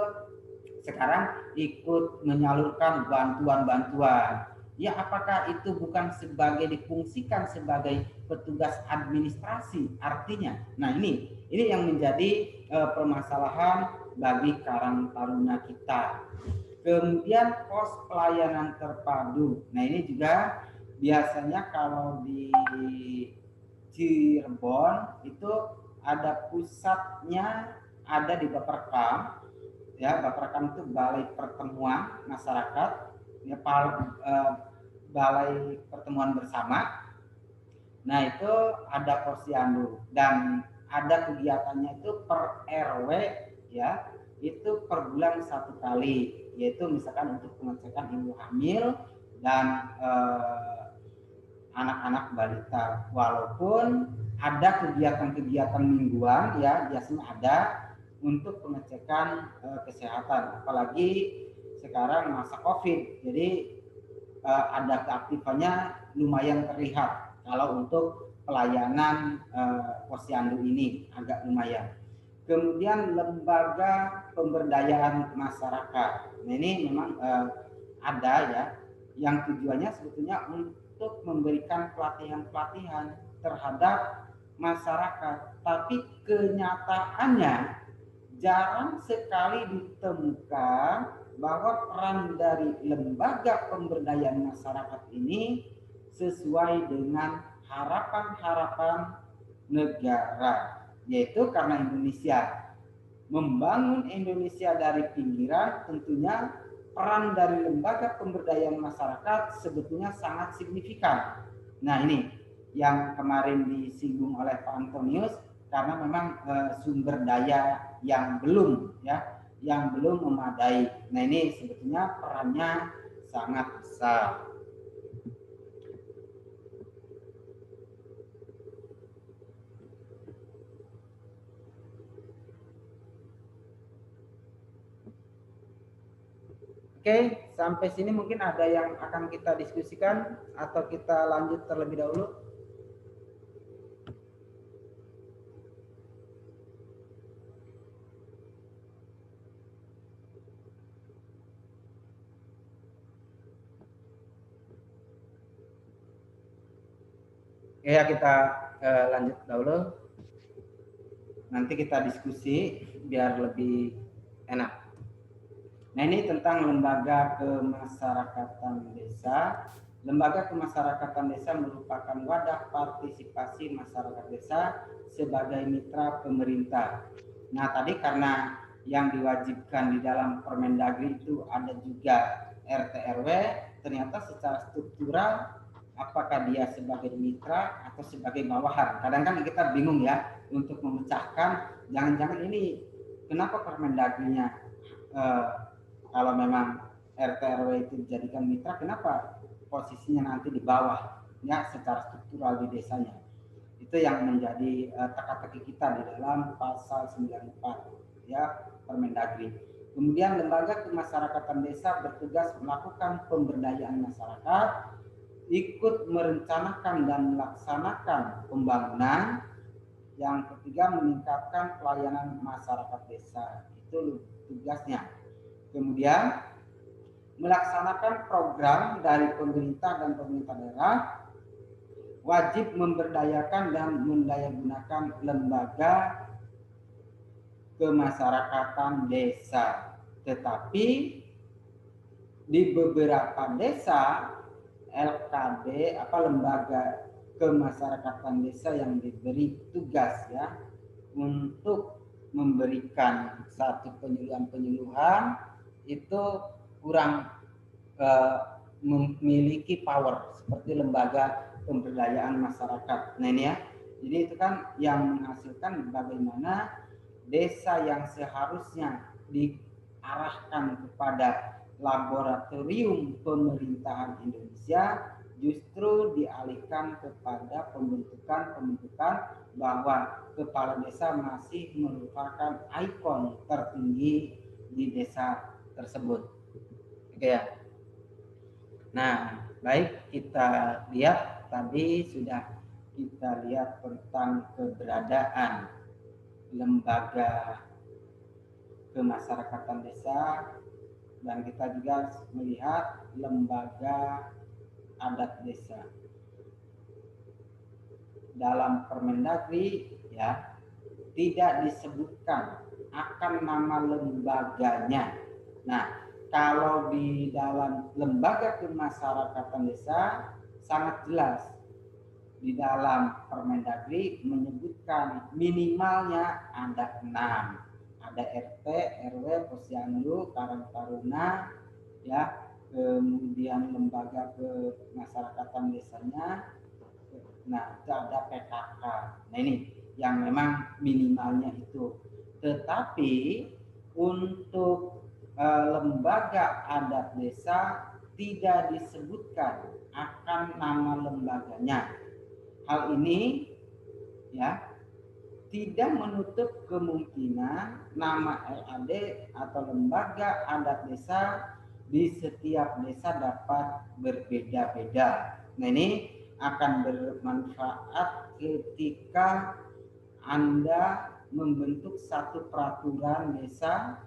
sekarang ikut menyalurkan bantuan-bantuan. Ya apakah itu bukan difungsikan sebagai petugas administrasi artinya? Nah ini yang menjadi permasalahan bagi Karang Taruna kita. Kemudian pos pelayanan terpadu. Nah ini juga biasanya kalau di Cirebon itu ada pusatnya ada di Baperkam. Ya, Baperkam itu Balai Pertemuan Masyarakat, ya, Balai Pertemuan Bersama. Nah itu ada posyandu dan ada kegiatannya itu per RW ya, itu per bulan 1 kali. yaitu misalkan untuk pengecekan ibu hamil dan anak-anak balita. Walaupun ada kegiatan-kegiatan mingguan ya biasanya ada untuk pengecekan kesehatan, apalagi sekarang masa COVID. Jadi ada keaktifannya lumayan terlihat kalau untuk pelayanan posyandu ini agak lumayan. Kemudian lembaga pemberdayaan masyarakat. Nah, ini memang ada ya yang tujuannya sebetulnya untuk memberikan pelatihan-pelatihan terhadap masyarakat, tapi kenyataannya jarang sekali ditemukan bahwa peran dari lembaga pemberdayaan masyarakat ini sesuai dengan harapan-harapan negara, yaitu karena Indonesia membangun Indonesia dari pinggiran, tentunya peran dari lembaga pemberdayaan masyarakat sebetulnya sangat signifikan. Nah, ini yang kemarin disinggung oleh Pak Antonius, karena memang sumber daya yang belum memadai. Nah, ini sebetulnya perannya sangat besar. Oke, sampai sini mungkin ada yang akan kita diskusikan atau kita lanjut terlebih dahulu. Oke, ya kita lanjut dahulu. Nanti kita diskusi biar lebih enak. Nah, ini tentang lembaga kemasyarakatan desa. Lembaga kemasyarakatan desa merupakan wadah partisipasi masyarakat desa sebagai mitra pemerintah. Nah, tadi karena yang diwajibkan di dalam Permendagri itu ada juga RT RW, ternyata secara struktural apakah dia sebagai mitra atau sebagai bawahan. Kadang-kadang kita bingung ya untuk memecahkan, jangan-jangan ini kenapa Permendagrinya kalau memang RT RW itu dijadikan mitra, kenapa posisinya nanti di bawah ya secara struktural di desanya. Itu yang menjadi teka-teki kita di dalam pasal 94 ya Permendagri. Kemudian lembaga kemasyarakatan desa bertugas melakukan pemberdayaan masyarakat, ikut merencanakan dan melaksanakan pembangunan. Yang ketiga, meningkatkan pelayanan masyarakat desa. Itu tugasnya. Kemudian melaksanakan program dari pemerintah dan pemerintah daerah, wajib memberdayakan dan mendayagunakan lembaga kemasyarakatan desa. Tetapi di beberapa desa LKD lembaga kemasyarakatan desa yang diberi tugas ya untuk memberikan satu penyuluhan itu kurang memiliki power seperti lembaga pemberdayaan masyarakat. Nah, ini ya. Jadi itu kan yang menghasilkan bagaimana desa yang seharusnya diarahkan kepada laboratorium pemerintahan Indonesia justru dialihkan kepada pembentukan bahwa kepala desa masih merupakan ikon tertinggi di desa tersebut. Oke ya. Nah, baik, kita lihat tadi sudah kita lihat tentang keberadaan lembaga kemasyarakatan desa, dan kita juga melihat lembaga adat desa. Dalam Permendagri ya tidak disebutkan akan nama lembaganya. Nah, kalau di dalam lembaga kemasyarakatan desa sangat jelas di dalam Permendagri menyebutkan minimalnya ada 6. Ada RT, RW, posyandu, karang taruna, ya, kemudian lembaga kemasyarakatan desanya. Nah, itu ada PKK. Nah, ini yang memang minimalnya itu. Tetapi untuk lembaga adat desa tidak disebutkan akan nama lembaganya. Hal ini ya tidak menutup kemungkinan nama LAD atau lembaga adat desa di setiap desa dapat berbeda-beda. Nah, ini akan bermanfaat ketika Anda membentuk satu peraturan desa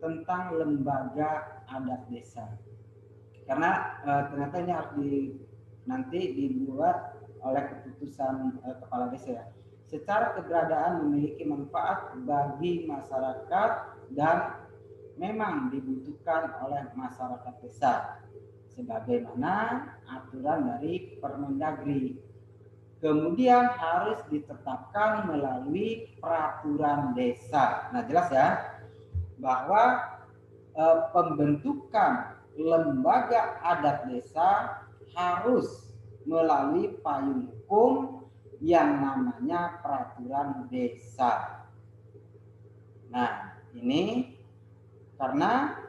tentang lembaga adat desa. Karena ternyata ini harus nanti dibuat oleh keputusan kepala desa ya. Secara keberadaan memiliki manfaat bagi masyarakat dan memang dibutuhkan oleh masyarakat desa sebagaimana aturan dari Permendagri. Kemudian harus ditetapkan melalui peraturan desa. Nah, jelas ya bahwa pembentukan lembaga adat desa harus melalui payung hukum yang namanya peraturan desa. Nah, ini karena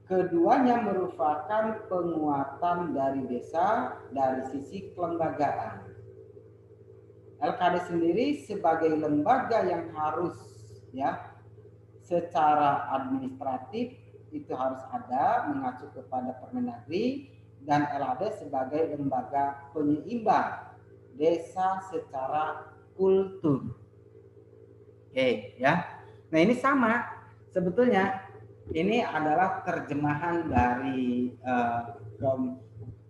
keduanya merupakan penguatan dari desa dari sisi kelembagaan. LKD sendiri sebagai lembaga yang harus ya secara administratif itu harus ada mengacu kepada Permendagri, dan LAD sebagai lembaga penyeimbang desa secara kultur. Oke ya. Nah, ini sama sebetulnya, ini adalah terjemahan dari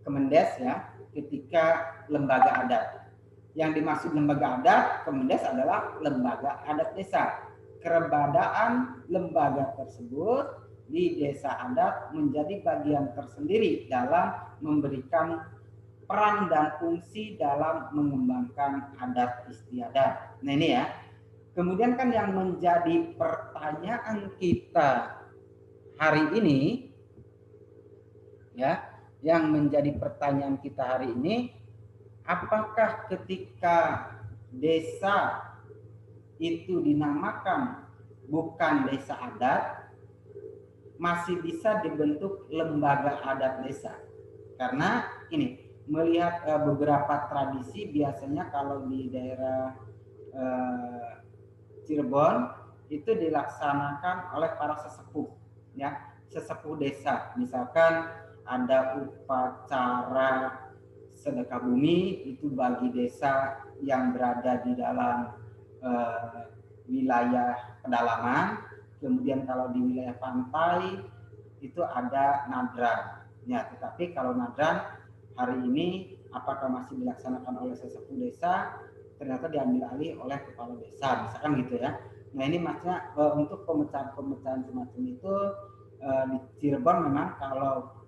Kemendes ya ketika lembaga adat. Yang dimaksud lembaga adat Kemendes adalah lembaga adat desa. Keberadaan lembaga tersebut di desa adat menjadi bagian tersendiri dalam memberikan peran dan fungsi dalam mengembangkan adat istiadat. Nah, ini ya. Kemudian kan yang menjadi pertanyaan kita hari ini ya, yang menjadi pertanyaan kita hari ini, apakah ketika desa itu dinamakan bukan desa adat masih bisa dibentuk lembaga adat desa? Karena ini melihat beberapa tradisi, biasanya kalau di daerah Cirebon itu dilaksanakan oleh para sesepuh ya, sesepuh desa. Misalkan ada upacara sedekah bumi itu bagi desa yang berada di dalam wilayah pedalaman. Kemudian kalau di wilayah pantai itu ada nadran. Ya, tetapi kalau nadran hari ini apakah masih dilaksanakan oleh sesepuh desa? Ternyata diambil alih oleh kepala desa, misalkan gitu ya. Nah, ini maksudnya untuk pemecahan-pemecahan semacam itu di Cirebon memang kalau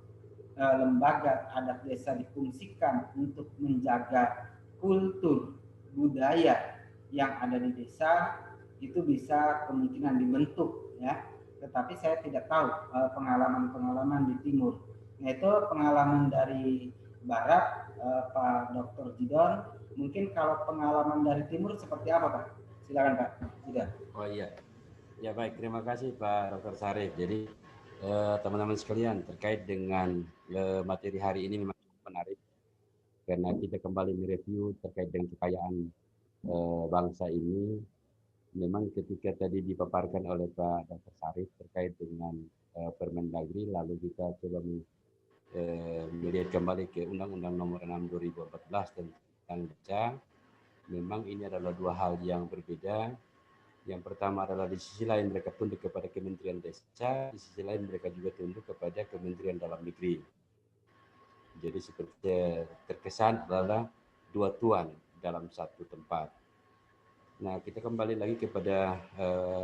lembaga adat desa difungsikan untuk menjaga kultur budaya yang ada di desa, itu bisa kemungkinan dibentuk ya. Tetapi saya tidak tahu pengalaman-pengalaman di timur. Nah, itu pengalaman dari barat Pak Dr. Jidon. Mungkin kalau pengalaman dari timur seperti apa, Pak? Silakan, Pak. Jidon. Oh iya. Ya baik, terima kasih Pak Dr. Sarif. Jadi teman-teman sekalian, terkait dengan materi hari ini memang menarik karena kita kembali mereview terkait dengan kekayaan bangsa ini. Memang ketika tadi dipaparkan oleh Pak Dr. Sarif terkait dengan Permendagri, lalu kita coba melihat kembali ke Undang-Undang Nomor 6 2014 tentang desa. Memang ini adalah dua hal yang berbeda. Yang pertama adalah di sisi lain mereka tunduk kepada Kementerian Desa, di sisi lain mereka juga tunduk kepada Kementerian Dalam Negeri. Jadi seperti terkesan adalah dua tuan dalam satu tempat. Nah, kita kembali lagi kepada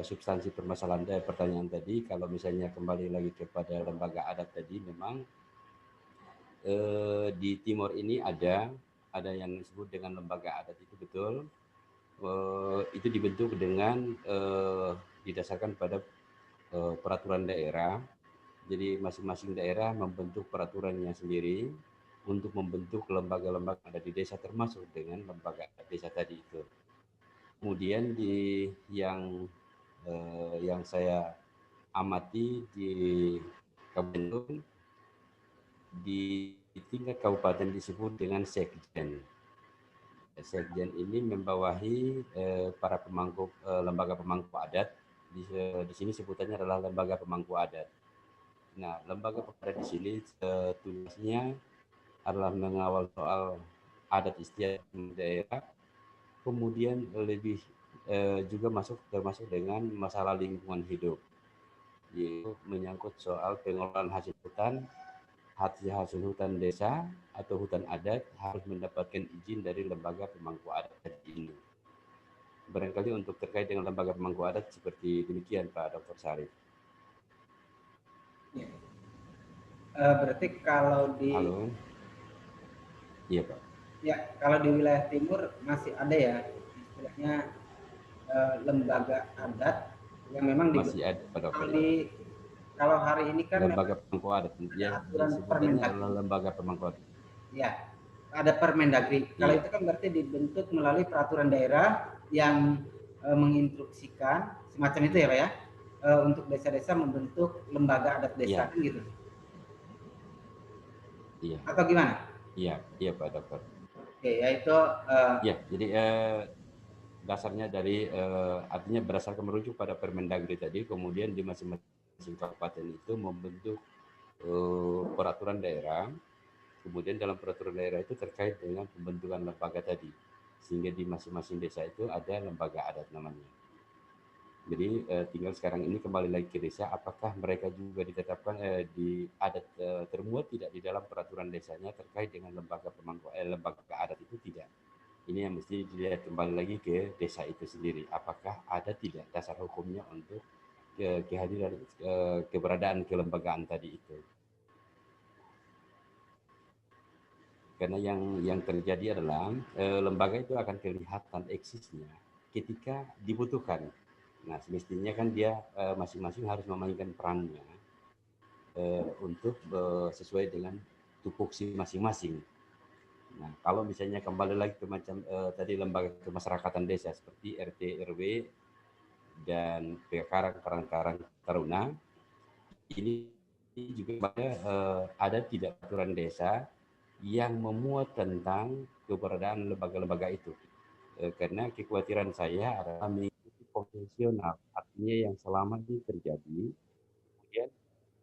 substansi permasalahan pertanyaan tadi. Kalau misalnya kembali lagi kepada lembaga adat tadi, memang di Timur ini ada yang disebut dengan lembaga adat itu betul. Itu dibentuk dengan didasarkan pada peraturan daerah. Jadi masing-masing daerah membentuk peraturannya sendiri untuk membentuk lembaga-lembaga ada di desa, termasuk dengan lembaga desa tadi itu. Kemudian yang saya amati di Kabupaten, di tingkat kabupaten disebut dengan sekjen. Sekjen ini membawahi para pemangku lembaga pemangku adat. Di sini sebutannya adalah lembaga pemangku adat. Nah, lembaga pemangku adat di sini tugasnya adalah mengawal soal adat istiadat daerah, kemudian lebih juga termasuk dengan masalah lingkungan hidup, yaitu menyangkut soal pengelolaan hasil hutan desa atau hutan adat harus mendapatkan izin dari lembaga pemangku adat ini. Barangkali untuk terkait dengan lembaga pemangku adat seperti demikian Pak Dr. Sarif. Ya. Berarti kalau di Halo. Iya Pak. Ya, kalau di wilayah timur masih ada ya istilahnya lembaga adat yang memang masih ada Pak Dr. Kalau hari ini kan lembaga pemangku adat ya, aturan sebutannya adalah lembaga pemangku adat. Ya, ada Permendagri. Kalau Iya. itu kan berarti dibentuk melalui peraturan daerah yang menginstruksikan semacam itu ya Pak ya, untuk desa-desa membentuk lembaga adat desa, Iya. gitu. Iya. Atau gimana? Iya Pak Dokter. Oke, yaitu ya, jadi dasarnya dari artinya berdasarkan merujuk pada Permendagri tadi, kemudian di masing-masing kabupaten itu membentuk peraturan daerah, kemudian dalam peraturan daerah itu terkait dengan pembentukan lembaga tadi, sehingga di masing-masing desa itu ada lembaga adat namanya. Jadi tinggal sekarang ini kembali lagi ke desa, apakah mereka juga ditetapkan di adat termuat tidak di dalam peraturan desanya terkait dengan lembaga adat itu tidak. Ini yang mesti dilihat kembali lagi ke desa itu sendiri, apakah ada tidak dasar hukumnya untuk kehadiran keberadaan kelembagaan tadi itu. Karena yang terjadi adalah lembaga itu akan kelihatan eksisnya ketika dibutuhkan. Nah, semestinya kan dia masing-masing harus memainkan perannya untuk sesuai dengan tupoksi masing-masing. Nah, kalau misalnya kembali lagi ke macam tadi lembaga kemasyarakatan desa seperti RT, RW, dan Karang Taruna, ini juga ada tidak aturan desa yang memuat tentang keberadaan lembaga-lembaga itu. Karena kekhawatiran saya adalah mengikuti konvensional, artinya yang selama ini terjadi, kemudian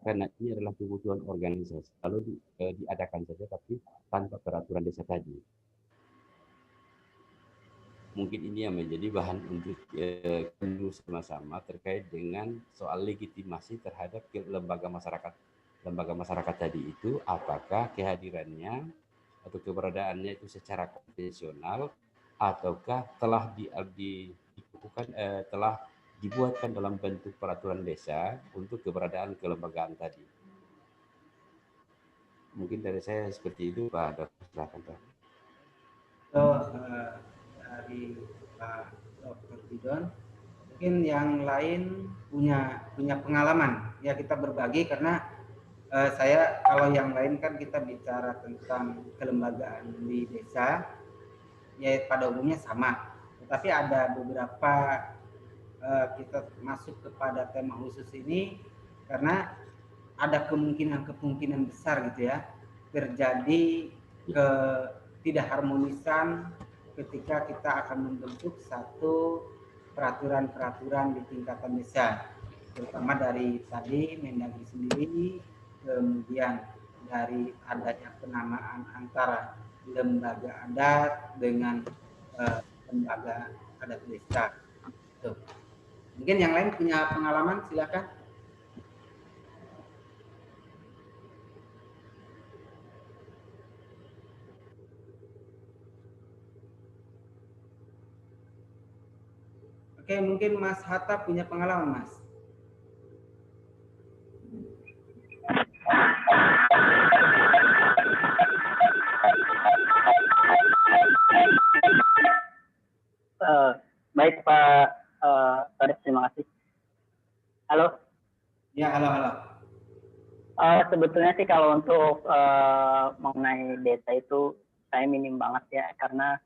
karena ini adalah kebutuhan organisasi, lalu diadakan saja tapi tanpa peraturan desa tadi. Mungkin ini yang menjadi bahan untuk sama-sama terkait dengan soal legitimasi terhadap lembaga masyarakat tadi itu, apakah kehadirannya atau keberadaannya itu secara konvensional ataukah telah telah dibuatkan dalam bentuk peraturan desa untuk keberadaan kelembagaan tadi. Mungkin dari saya seperti itu Pak Dr. Silakan Pak. Dari Pak Dr. Bidon, mungkin yang lain punya pengalaman ya, kita berbagi karena saya kalau yang lain kan kita bicara tentang kelembagaan di desa ya pada umumnya sama, tetapi ada beberapa kita masuk kepada tema khusus ini karena ada kemungkinan besar gitu ya terjadi ketidakharmonisan ketika kita akan membentuk satu peraturan di tingkatan desa, terutama dari tadi Mendagri sendiri, kemudian dari adanya penamaan antara lembaga adat dengan lembaga adat desa. Tuh. Mungkin yang lain punya pengalaman, silakan. Oke, mungkin Mas Hatta punya pengalaman, Mas. Baik Pak Farid, terima kasih. Halo? Ya, halo. Sebetulnya sih kalau untuk mengenai desa itu saya minim banget ya, karena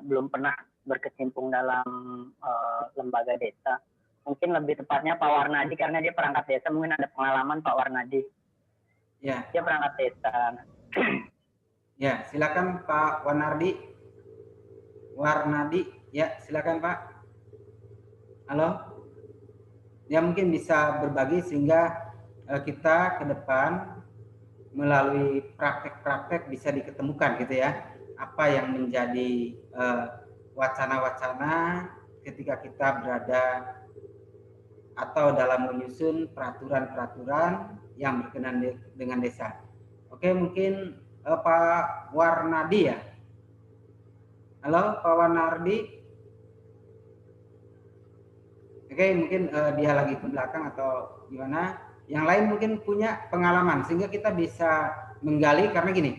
belum pernah berkecimpung dalam lembaga desa. mungkin lebih tepatnya Pak Warnadi karena dia perangkat desa, mungkin ada pengalaman Pak Warnadi. Ya. Dia perangkat desa. Ya, silakan Pak Warnadi. Ya, silakan Pak. Halo. Ya, mungkin bisa berbagi sehingga kita ke depan melalui praktek-praktek bisa diketemukan gitu ya. Apa yang menjadi wacana-wacana ketika kita berada atau dalam menyusun peraturan-peraturan yang berkenaan dengan desa. Oke, mungkin Pak Warnadi ya. Halo Pak Warnadi. Oke, mungkin dia lagi ke belakang atau gimana. Yang lain mungkin punya pengalaman sehingga kita bisa menggali karena gini.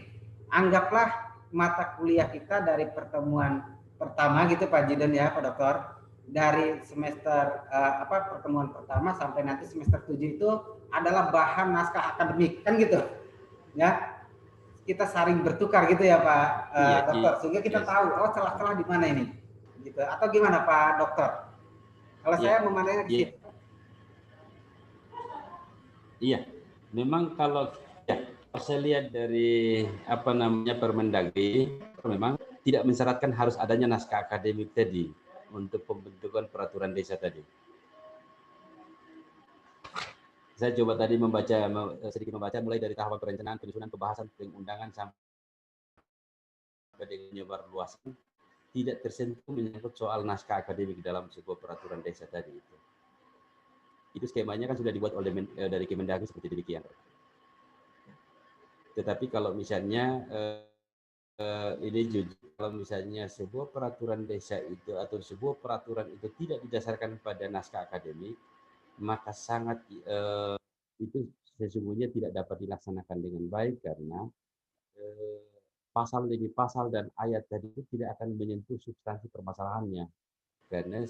Anggaplah mata kuliah kita dari pertemuan pertama gitu Pak Jiden ya, Pak Dokter. Dari semester pertemuan pertama sampai nanti semester 7 itu adalah bahan naskah akademik kan gitu. Ya. Kita saling bertukar gitu ya Pak Dokter sehingga kita tahu oh celah-celah di mana ini. Gitu. Atau gimana Pak Dokter? Kalau saya memandangnya di situ. Iya, memang kalau saya lihat dari Permendagri, memang tidak mensyaratkan harus adanya naskah akademik tadi untuk pembentukan peraturan desa tadi. Saya coba tadi sedikit membaca mulai dari tahapan perencanaan, penyusunan, pembahasan, pengundangan sampai dengan penyebarluasan, tidak tersentuh menyangkut soal naskah akademik dalam sebuah peraturan desa tadi itu. Itu skemanya kan sudah dibuat oleh dari Kemendagri seperti demikian. Tetapi kalau misalnya ini jujur, kalau misalnya sebuah peraturan desa itu atau sebuah peraturan itu tidak didasarkan pada naskah akademik, maka sangat itu sesungguhnya tidak dapat dilaksanakan dengan baik karena pasal demi pasal dan ayat tadi itu tidak akan menyentuh substansi permasalahannya. Karena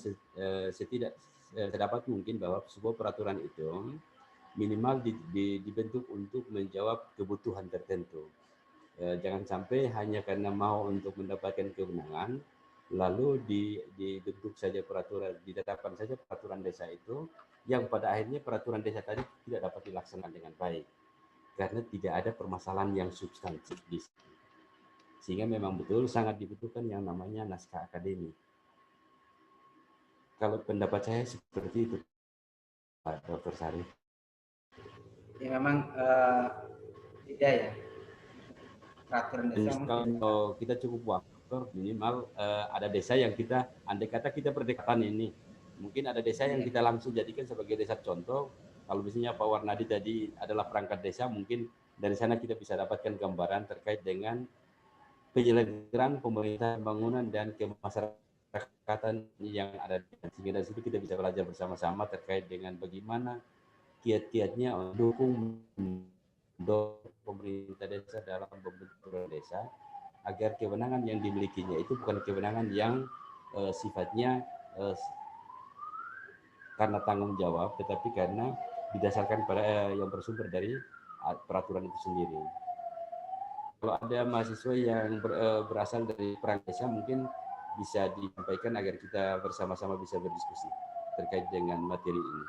sedapat mungkin bahwa sebuah peraturan itu minimal dibentuk untuk menjawab kebutuhan tertentu. Jangan sampai hanya karena mau untuk mendapatkan kewenangan, lalu dibentuk saja peraturan, ditetapkan saja peraturan desa itu, yang pada akhirnya peraturan desa tadi tidak dapat dilaksanakan dengan baik. Karena tidak ada permasalahan yang substantif di situ. Sehingga memang betul sangat dibutuhkan yang namanya naskah akademik. Kalau pendapat saya seperti itu, Pak Dr. Sari. Ya memang tidak ya. Peraturan desa kalau kita cukup waktu minimal ada desa yang kita, andai kata kita berdekatan ini, mungkin ada desa yang kita langsung jadikan sebagai desa contoh. Kalau misalnya Pak Warnadi tadi adalah perangkat desa, mungkin dari sana kita bisa dapatkan gambaran terkait dengan penyelenggaraan pemerintahan bangunan dan kemasyarakatan yang ada. Sehingga dari situ kita bisa belajar bersama-sama terkait dengan bagaimana kiat-kiatnya mendukung pemerintah desa dalam pembentukan desa agar kewenangan yang dimilikinya itu bukan kewenangan yang sifatnya karena tanggung jawab, tetapi karena didasarkan pada yang bersumber dari peraturan itu sendiri. Kalau ada mahasiswa yang berasal dari perangkat desa, mungkin bisa disampaikan agar kita bersama-sama bisa berdiskusi terkait dengan materi ini.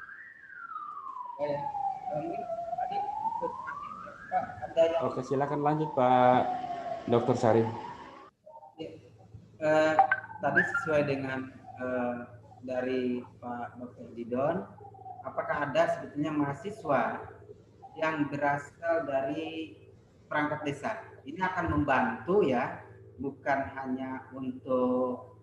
Oke, silakan lanjut Pak Dr. Sari. Tadi sesuai dengan dari Pak Dr. Didon, apakah ada sebetulnya mahasiswa yang berasal dari perangkat desa? Ini akan membantu ya, bukan hanya untuk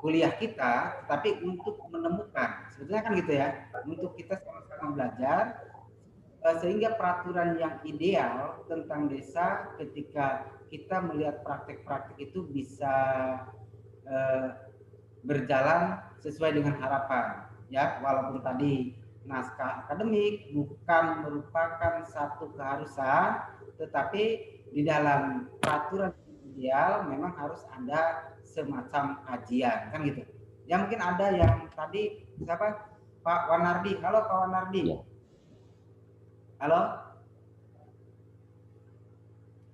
kuliah kita, tapi untuk menemukan, sebetulnya kan gitu ya, untuk kita sama-sama belajar sehingga peraturan yang ideal tentang desa ketika kita melihat praktek-praktek itu bisa berjalan sesuai dengan harapan ya, walaupun tadi naskah akademik bukan merupakan satu keharusan, tetapi di dalam peraturan ideal memang harus ada semacam kajian kan gitu ya. Mungkin ada yang tadi siapa, Pak Wanardi. Halo Pak Wanardi. Ya. Halo.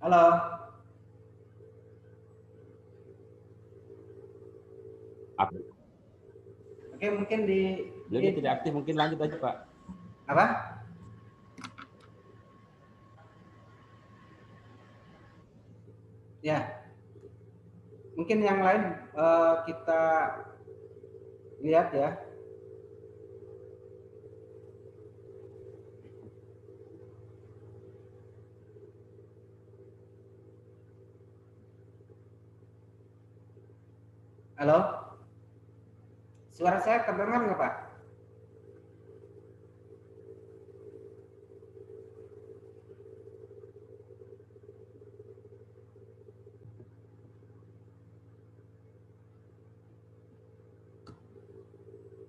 Halo. Oke, mungkin Beliau tidak aktif, mungkin lanjut aja Pak. Apa? Ya, mungkin yang lain kita lihat ya. Halo? Suara saya terdengar nggak Pak?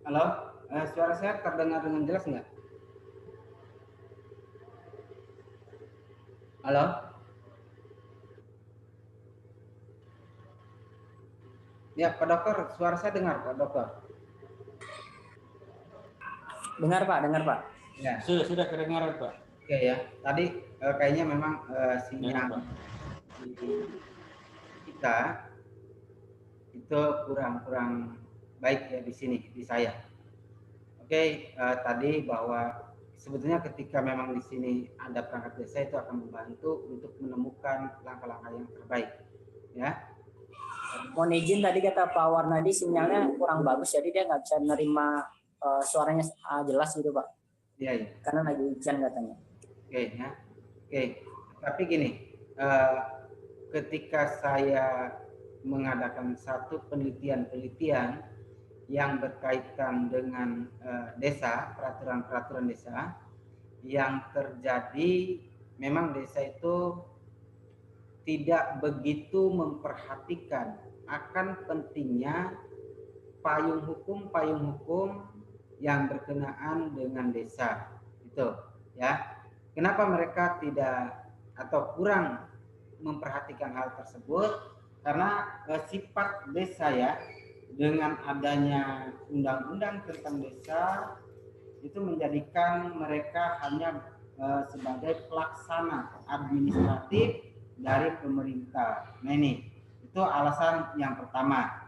Halo? Suara saya terdengar dengan jelas nggak? Halo? Ya, Pak Dokter, suara saya dengar, Pak Dokter. Dengar Pak, dengar Pak. Ya. Sudah kedengaran Pak. Oke ya. Tadi kayaknya memang sinyal Ya, Pak. kita itu kurang baik ya di sini di saya. Oke, tadi bahwa sebetulnya ketika memang di sini ada perangkat desa itu akan membantu untuk menemukan langkah-langkah yang terbaik, ya. Mohon izin tadi kata Pak Warnadi sinyalnya kurang bagus, jadi dia nggak bisa menerima suaranya jelas gitu Pak. Iya, iya. Karena lagi hujan katanya. Oke, ya. Oke, tapi gini, ketika saya mengadakan satu penelitian yang berkaitan dengan desa, peraturan-peraturan desa, yang terjadi memang desa itu tidak begitu memperhatikan akan pentingnya payung hukum yang berkenaan dengan desa itu, ya. Kenapa mereka tidak atau kurang memperhatikan hal tersebut? Karena sifat desa ya, dengan adanya undang-undang tentang desa itu menjadikan mereka hanya sebagai pelaksana administratif dari pemerintah. Nah ini, itu alasan yang pertama.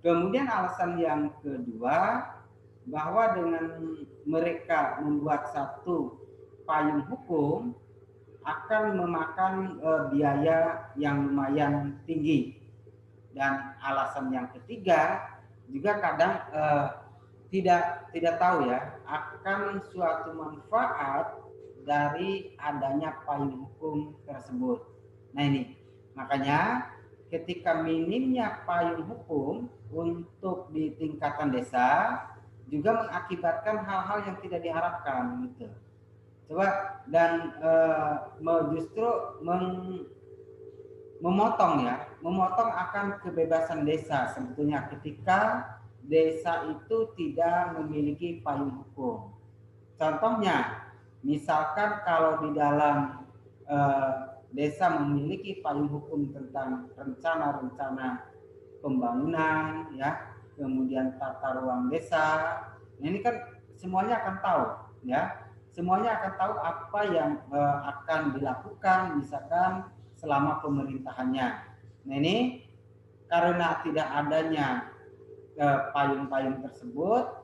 Kemudian alasan yang kedua, bahwa dengan mereka membuat satu payung hukum akan memakan biaya yang lumayan tinggi. Dan alasan yang ketiga juga kadang tidak tahu ya akan suatu manfaat dari adanya payung hukum tersebut. Nah ini makanya ketika minimnya payung hukum untuk di tingkatan desa juga mengakibatkan hal-hal yang tidak diharapkan gitu. Coba dan justru memotong akan kebebasan desa sebetulnya ketika desa itu tidak memiliki payung hukum. Contohnya, misalkan kalau di dalam desa memiliki payung hukum tentang rencana-rencana pembangunan, ya, kemudian tata ruang desa, nah ini kan semuanya akan tahu, ya, semuanya akan tahu apa yang akan dilakukan, misalkan selama pemerintahannya. Nah ini karena tidak adanya payung-payung tersebut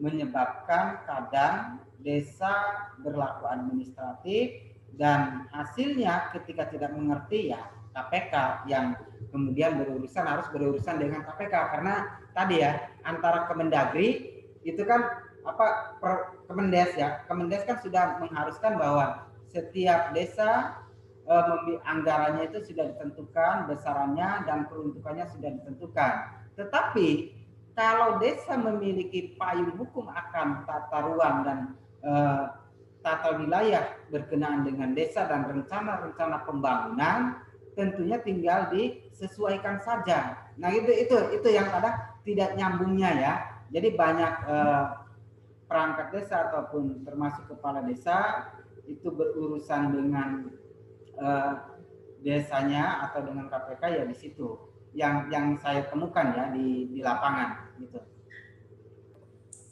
menyebabkan kadang desa berlaku administratif dan hasilnya ketika tidak mengerti ya KPK yang kemudian harus berurusan dengan KPK karena tadi ya antara Kemendagri itu kan Kemendes ya, Kemendes kan sudah mengharuskan bahwa setiap desa anggarannya itu sudah ditentukan, besarannya dan peruntukannya sudah ditentukan. Tetapi kalau desa memiliki payung hukum akan tata ruang dan tata wilayah berkenaan dengan desa dan rencana-rencana pembangunan, tentunya tinggal disesuaikan saja. Nah itu yang kadang tidak nyambungnya ya. Jadi banyak perangkat desa ataupun termasuk kepala desa itu berurusan dengan desanya atau dengan KPK ya di situ yang saya temukan ya di lapangan gitu.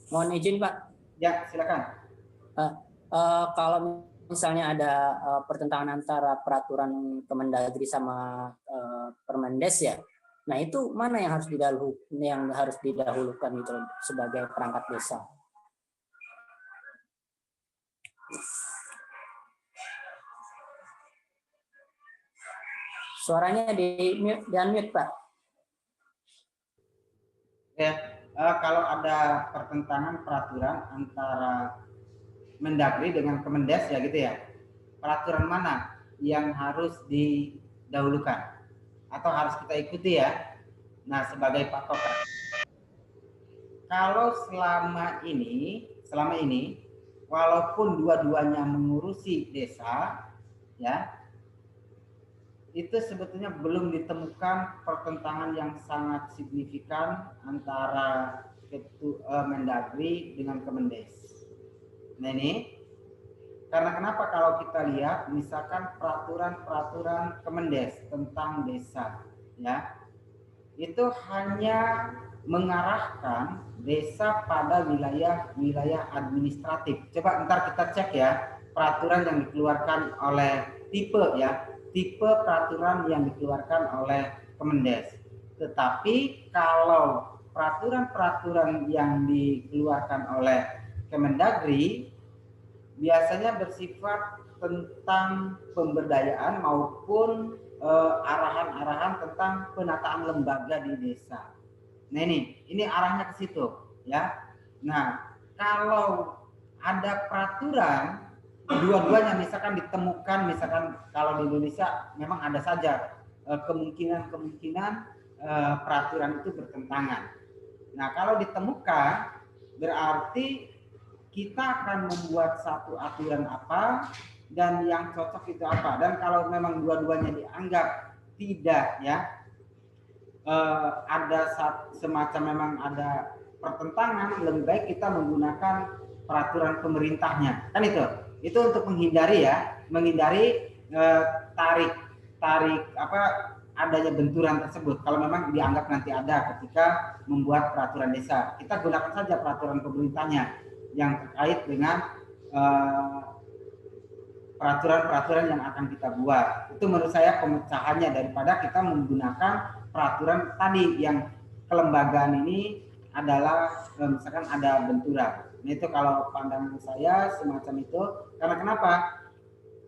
Mohon izin Pak. Ya silakan. Kalau misalnya ada pertentangan antara peraturan Kemendagri sama Permendes ya, Nah, itu mana yang harus didahulukan gitu sebagai perangkat desa? Suaranya di unmute, Pak. Ya, kalau ada pertentangan peraturan antara Mendagri dengan Kemendes ya gitu ya. Peraturan mana yang harus didahulukan atau harus kita ikuti ya? Nah, sebagai patokan. Kalau selama ini walaupun dua-duanya mengurusi desa ya, itu sebetulnya belum ditemukan pertentangan yang sangat signifikan antara Mendagri dengan Kemendes. Nah ini karena kenapa kalau kita lihat misalkan peraturan Kemendes tentang desa ya, itu hanya mengarahkan desa pada wilayah administratif. Coba ntar kita cek ya peraturan yang dikeluarkan oleh tipe peraturan yang dikeluarkan oleh Kemendes. Tetapi kalau peraturan-peraturan yang dikeluarkan oleh Kemendagri biasanya bersifat tentang pemberdayaan maupun arahan-arahan tentang penataan lembaga di desa. Nah ini arahnya ke situ ya. Nah kalau ada peraturan dua-duanya misalkan ditemukan, misalkan kalau di Indonesia memang ada saja kemungkinan peraturan itu bertentangan. Nah kalau ditemukan berarti kita akan membuat satu aturan apa dan yang cocok itu apa. Dan kalau memang dua-duanya dianggap tidak ya ada semacam memang ada pertentangan, lebih baik kita menggunakan peraturan pemerintahnya kan itu untuk menghindari tarik adanya benturan tersebut. Kalau memang dianggap nanti ada ketika membuat peraturan desa, kita gunakan saja peraturan pemerintahnya yang terkait dengan peraturan-peraturan yang akan kita buat. Itu menurut saya pemecahannya daripada kita menggunakan peraturan tadi yang kelembagaan ini adalah misalkan ada benturan. Nah itu kalau pandangan saya semacam itu. Karena kenapa?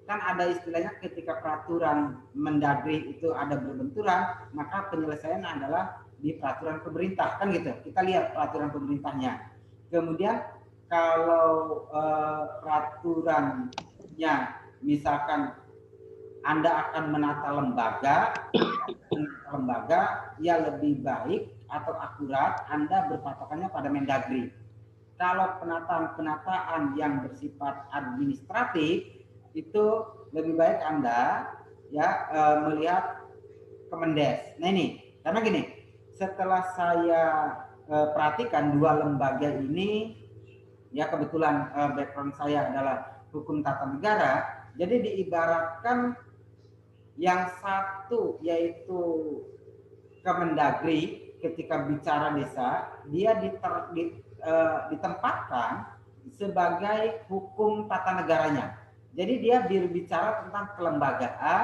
Kan ada istilahnya ketika peraturan Mendagri itu ada berbenturan, maka penyelesaian adalah di peraturan pemerintah kan gitu. Kita lihat peraturan pemerintahnya. Kemudian kalau peraturannya misalkan Anda akan menata lembaga ya lebih baik atau akurat Anda berpatokannya pada Mendagri. Kalau penataan yang bersifat administratif itu lebih baik Anda ya melihat Kemendes. Nah ini karena gini, setelah saya perhatikan dua lembaga ini ya kebetulan background saya adalah hukum tata negara, jadi diibaratkan yang satu yaitu Kemendagri ketika bicara desa dia ditempatkan sebagai hukum tata negaranya. Jadi dia berbicara tentang kelembagaan,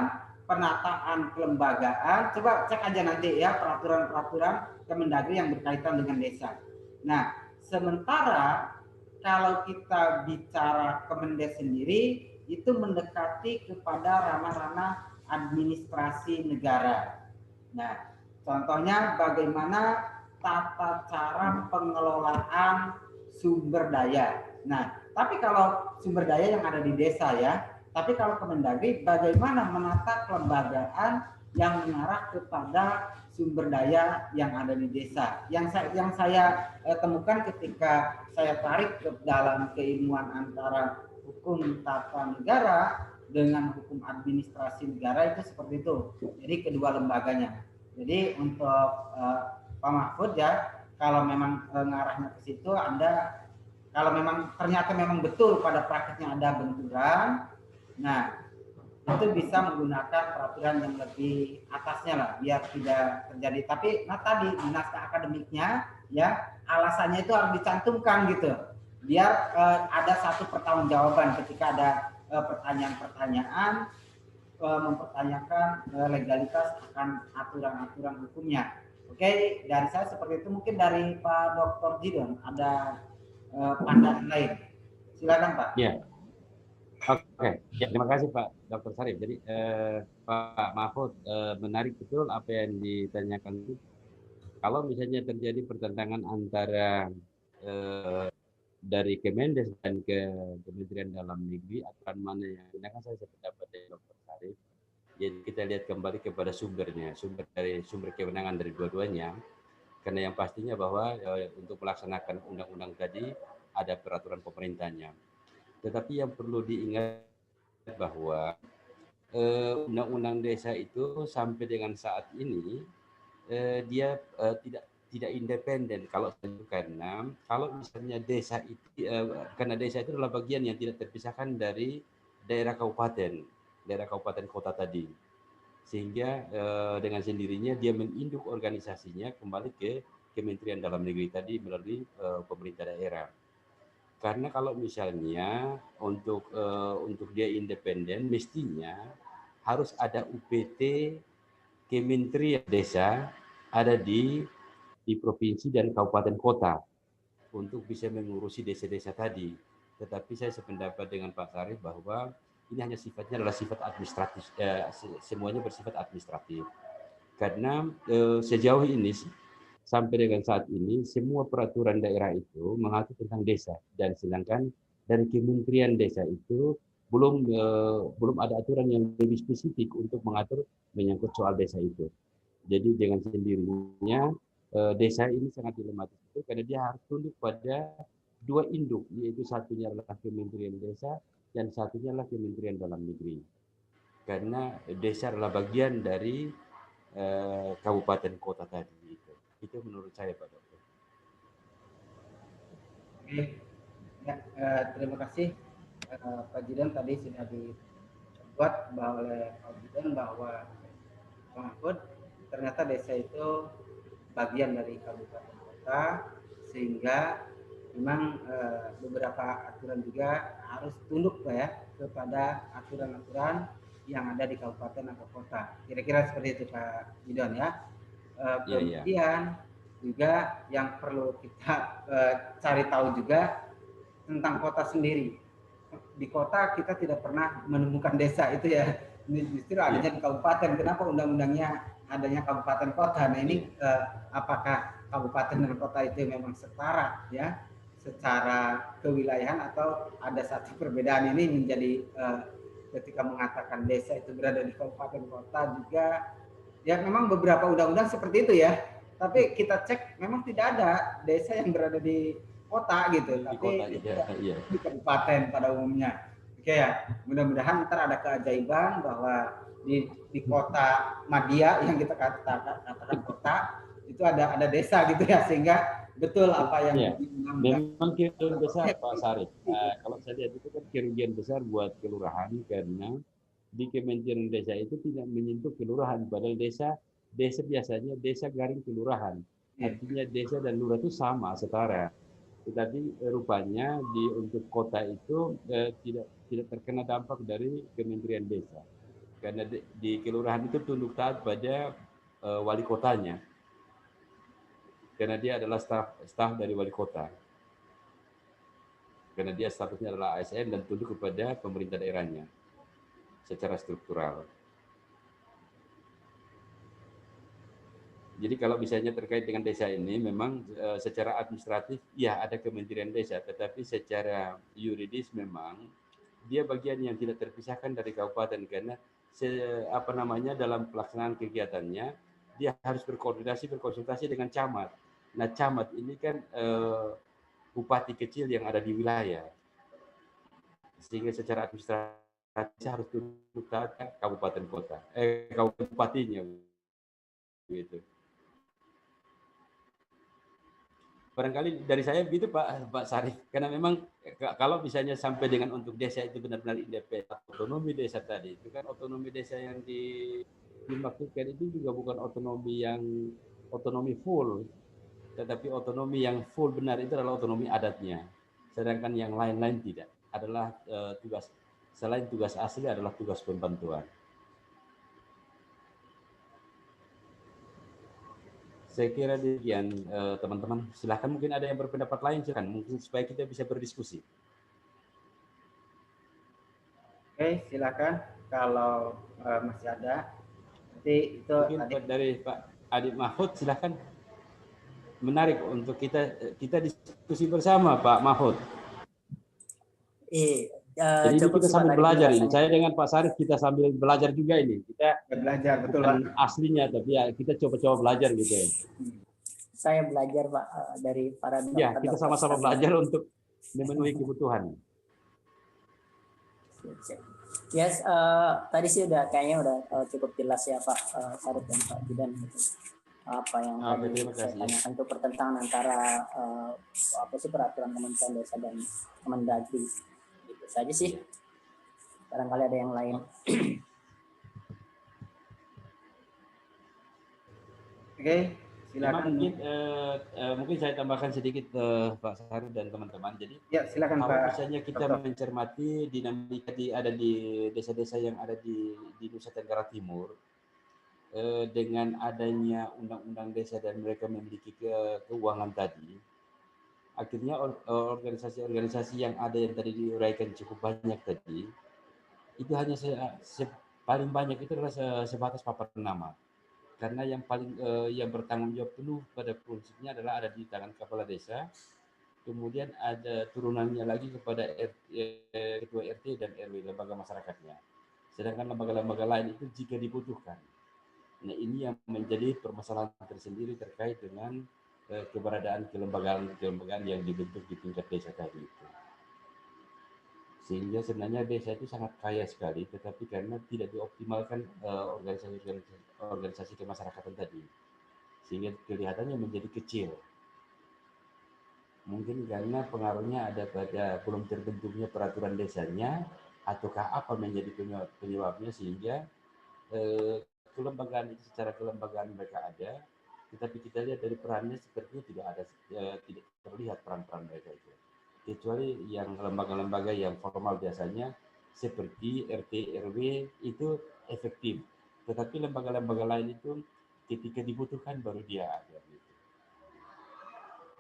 penataan kelembagaan. Coba cek aja nanti ya peraturan-peraturan Kemendagri yang berkaitan dengan desa. Nah, sementara kalau kita bicara Kemendes sendiri itu mendekati kepada ranah-ranah administrasi negara. Nah, contohnya bagaimana tata cara pengelolaan sumber daya. Nah, tapi kalau sumber daya yang ada di desa ya, tapi kalau Kemendagri bagaimana menata kelembagaan yang mengarah kepada sumber daya yang ada di desa. Yang saya temukan ketika saya tarik ke dalam keilmuan antara hukum tata negara dengan hukum administrasi negara itu seperti itu. Jadi kedua lembaganya. Jadi untuk Pak Mahfud ya, kalau memang ngarahnya ke situ, Anda kalau memang ternyata memang betul pada praktiknya ada benturan, nah itu bisa menggunakan peraturan yang lebih atasnya lah biar tidak terjadi. Tapi nah tadi di naskah akademiknya ya alasannya itu harus dicantumkan gitu biar ada satu pertanggungjawaban ketika ada pertanyaan-pertanyaan mempertanyakan legalitas akan aturan-aturan hukumnya. Oke, dari saya seperti itu. Mungkin dari Pak Dr. Jidon ada pandangan lain. Silakan Pak. Ya, oke. Ya, terima kasih Pak Dr. Sarif. Jadi Pak Mahfud, menarik betul apa yang ditanyakan itu. Kalau misalnya terjadi pertentangan antara dari Kemendes dan ke Kementerian Dalam Negeri, aturan mana yang digunakan, saya sependapat dengan Dr. Sarif. Jadi kita lihat kembali kepada sumbernya, sumber kewenangan dari dua-duanya. Karena yang pastinya bahwa untuk melaksanakan undang-undang tadi ada peraturan pemerintahnya. Tetapi yang perlu diingat bahwa undang-undang desa itu sampai dengan saat ini dia tidak independen karena kalau misalnya desa itu karena desa itu adalah bagian yang tidak terpisahkan dari daerah kabupaten kota tadi, sehingga dengan sendirinya dia menginduk organisasinya kembali ke Kementerian Dalam Negeri tadi melalui pemerintah daerah. Karena kalau misalnya untuk dia independen, mestinya harus ada UPT Kementerian Desa ada di provinsi dan kabupaten kota untuk bisa mengurusi desa-desa tadi. Tetapi saya sependapat dengan Pak Sarif bahwa ini hanya sifatnya adalah sifat administratif, semuanya bersifat administratif. Karena sejauh ini sampai dengan saat ini semua peraturan daerah itu mengatur tentang desa, dan sedangkan dari Kementerian Desa itu belum ada aturan yang lebih spesifik untuk mengatur menyangkut soal desa itu. Jadi dengan sendirinya desa ini sangat dilematis itu karena dia harus tunduk pada dua induk, yaitu satunya adalah Kementerian Desa dan satunya adalah Kementerian Dalam Negeri. Karena desa adalah bagian dari kabupaten kota tadi. Itu menurut saya Pak Dokter. Oke, ya, terima kasih Pak Jidan, tadi sudah dibuat oleh Pak Jidan bahwa Pak Mahfud ternyata desa itu bagian dari kabupaten kota, sehingga memang beberapa aturan juga harus tunduk ya kepada aturan-aturan yang ada di kabupaten atau kota. Kira-kira seperti itu Pak Jidan ya. Kemudian juga yang perlu kita cari tahu juga tentang kota sendiri. Di kota kita tidak pernah menemukan desa itu ya. Ini justru adanya di kabupaten. Kenapa undang-undangnya adanya kabupaten kota? Nah ini apakah kabupaten dan kota itu memang setara ya secara kewilayahan, atau ada satu perbedaan? Ini menjadi ketika mengatakan desa itu berada di kabupaten kota juga. Ya memang beberapa undang-undang seperti itu ya, tapi kita cek memang tidak ada desa yang berada di kota gitu, tapi di kabupaten pada umumnya. Oke ya, mudah-mudahan ntar ada keajaiban bahwa di kota Madia yang kita katakan kota itu ada desa gitu ya, sehingga betul apa yang memang kerugian besar Pak Sarif. Kalau saya lihat itu kan kerugian besar buat kelurahan, karena di Kementerian Desa itu tidak menyentuh kelurahan, padahal desa biasanya desa garing kelurahan, artinya desa dan lurah itu sama, setara. Tetapi rupanya untuk kota itu tidak terkena dampak dari Kementerian Desa, karena di kelurahan itu tunduk taat pada wali kotanya, karena dia adalah staf dari wali kota, karena dia statusnya adalah ASN dan tunduk kepada pemerintah daerahnya secara struktural. Jadi kalau misalnya terkait dengan desa ini, memang secara administratif ya ada Kementerian Desa, tetapi secara yuridis memang dia bagian yang tidak terpisahkan dari kabupaten, karena dalam pelaksanaan kegiatannya dia harus berkonsultasi dengan camat. Nah camat ini kan bupati kecil yang ada di wilayah, sehingga secara administratif harus tunduk taat kabupaten kota, kabupaten bupatinya gitu. Barangkali dari saya begitu Pak Sarif, karena memang kalau misalnya sampai dengan untuk desa itu benar-benar independen, otonomi desa tadi itu kan otonomi desa yang dimaksudkan itu juga bukan otonomi full, tetapi otonomi yang full benar itu adalah otonomi adatnya, sedangkan yang lain-lain tidak, adalah tugas selain tugas asli adalah tugas pembantuan. Saya kira demikian teman-teman. Silahkan mungkin ada yang berpendapat lain, silakan. Mungkin supaya kita bisa berdiskusi. Oke, silakan kalau masih ada. Nanti itu Mungkin tadi dari Pak Adib Mahfud, silakan. Menarik untuk kita diskusi bersama, Pak Mahfud. Jadi cukup kita sih, Pak, sambil tadi belajar ini. penjelasannya. Saya dengan Pak Sarif kita sambil belajar juga ini. Kita belajar betul, bukan Pak. aslinya, tapi ya kita coba-coba belajar gitu ya. Saya belajar, Pak, dari para dokter. Ya, kita sama-sama belajar untuk memenuhi kebutuhan. Yes, tadi sih kayaknya udah cukup jelas ya Pak Sarif dan Pak Jidan gitu. Apa yang tadi saya tanyakan itu pertentangan antara apa sih peraturan Kementerian Desa dan Kemendagri. Itu saja sih. Barangkali ada yang lain. Oke, silakan. Mungkin saya tambahkan sedikit Pak Sarif dan teman-teman. Jadi ya, silakan kalau Pak. misalnya kita mencermati dinamika ada di desa-desa yang ada di Nusa Tenggara Timur, dengan adanya undang-undang desa dan mereka memiliki keuangan tadi, akhirnya organisasi-organisasi yang ada yang tadi diuraikan cukup banyak tadi, itu hanya paling banyak itu adalah sebatas papan nama. Karena yang paling yang bertanggung jawab penuh pada prinsipnya adalah ada di tangan kepala desa, kemudian ada turunannya lagi kepada ketua RT dan RW, lembaga masyarakatnya. Sedangkan lembaga-lembaga lain itu jika dibutuhkan. Nah, ini yang menjadi permasalahan tersendiri terkait dengan keberadaan kelembagaan yang dibentuk di tingkat desa tadi itu. Sehingga sebenarnya desa itu sangat kaya sekali, tetapi karena tidak dioptimalkan organisasi kemasyarakatan tadi, sehingga kelihatannya menjadi kecil. Mungkin karena pengaruhnya ada pada belum terbentuknya peraturan desanya, ataukah apa menjadi penyebabnya, sehingga kelembagaan itu secara kelembagaan mereka ada, tetapi kita lihat dari perannya sepertinya tidak terlihat peran-peran mereka itu. Kecuali yang lembaga-lembaga yang formal biasanya seperti RT RW itu efektif, tetapi lembaga-lembaga lain itu ketika dibutuhkan baru dia ada gitu.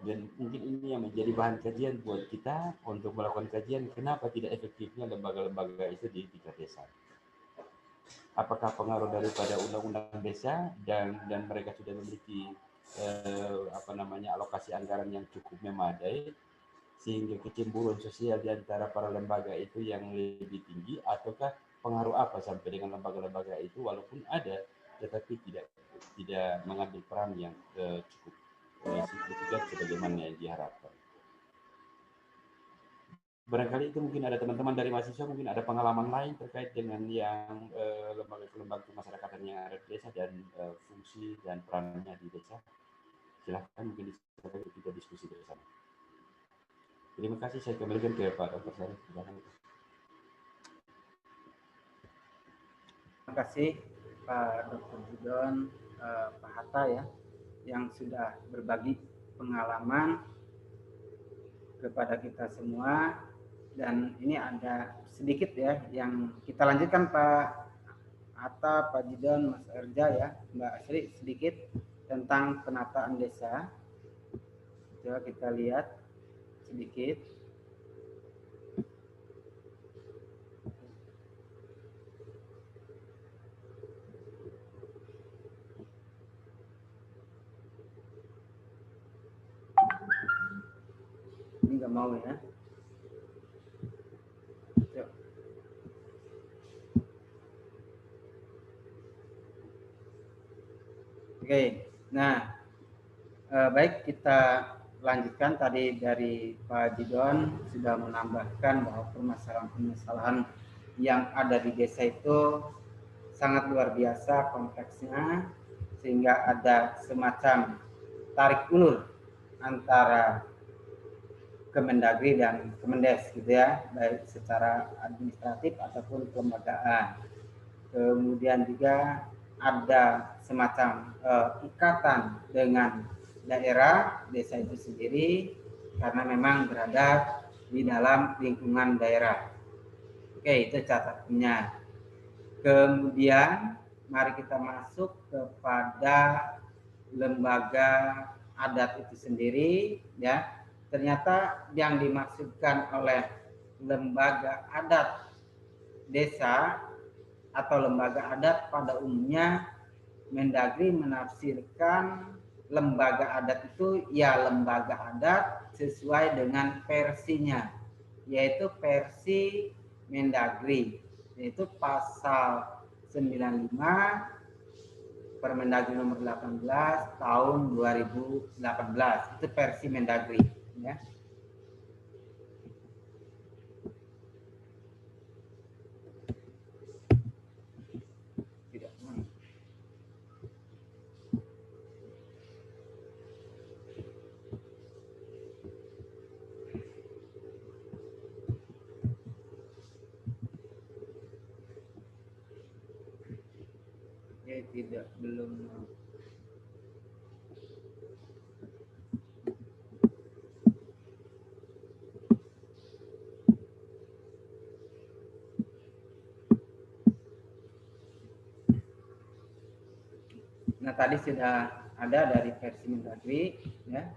Dan mungkin ini yang menjadi bahan kajian buat kita untuk melakukan kajian kenapa tidak efektifnya lembaga-lembaga itu di tingkat desa. Apakah pengaruh daripada undang-undang desa dan mereka sudah memiliki alokasi anggaran yang cukup memadai sehingga kecemburuan sosial di antara para lembaga itu yang lebih tinggi, ataukah pengaruh apa sampai dengan lembaga-lembaga itu walaupun ada tetapi tidak mengambil peran yang cukup signifikan sebagaimana yang diharapkan. Barangkali itu mungkin ada teman-teman dari mahasiswa mungkin ada pengalaman lain terkait dengan yang lembaga-lembaga kemasyarakatan yang ada di desa dan fungsi dan perannya di desa. Silahkan mungkin kita diskusi bersama. Terima kasih, saya kembalikan ke Pak Dr. Sarif. Terima kasih Pak Dr. Jidan, Pak Hatta ya, yang sudah berbagi pengalaman kepada kita semua. Dan ini ada sedikit ya yang kita lanjutkan Pak Hatta, Pak Jidan, Mas Erja ya, Mbak Asri, sedikit tentang penataan desa. Coba kita lihat sedikit. Ini nggak mau ya. Oke, nah baik kita lanjutkan tadi dari Pak Jidon sudah menambahkan bahwa permasalahan-permasalahan yang ada di desa itu sangat luar biasa kompleksnya sehingga ada semacam tarik ulur antara Kemendagri dan Kemendes gitu ya, baik secara administratif ataupun kelembagaan. Kemudian juga ada semacam ikatan dengan daerah desa itu sendiri karena memang berada di dalam lingkungan daerah. Oke, itu catatannya. Kemudian mari kita masuk kepada lembaga adat itu sendiri, ya, ternyata yang dimaksudkan oleh lembaga adat desa atau lembaga adat pada umumnya Mendagri menafsirkan lembaga adat itu ya lembaga adat sesuai dengan versinya, yaitu versi Mendagri, yaitu pasal 95 Permendagri nomor 18 tahun 2018. Itu versi Mendagri, ya. Tidak, belum. Nah, tadi sudah ada dari versi Mendagri, ya.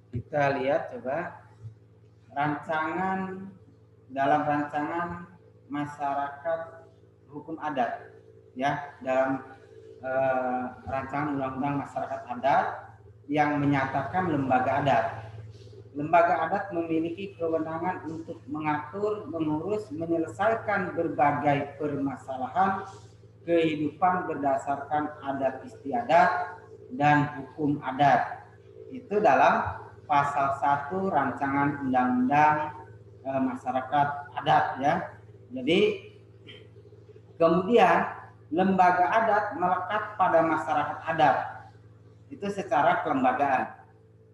Kita lihat coba dalam rancangan masyarakat hukum adat, ya, dalam rancangan undang-undang masyarakat adat yang menyatakan lembaga adat. Lembaga adat memiliki kewenangan untuk mengatur, mengurus, menyelesaikan berbagai permasalahan kehidupan berdasarkan adat istiadat dan hukum adat. Itu dalam pasal 1 rancangan undang-undang masyarakat adat, ya. Jadi kemudian lembaga adat melekat pada masyarakat adat. Itu secara kelembagaan.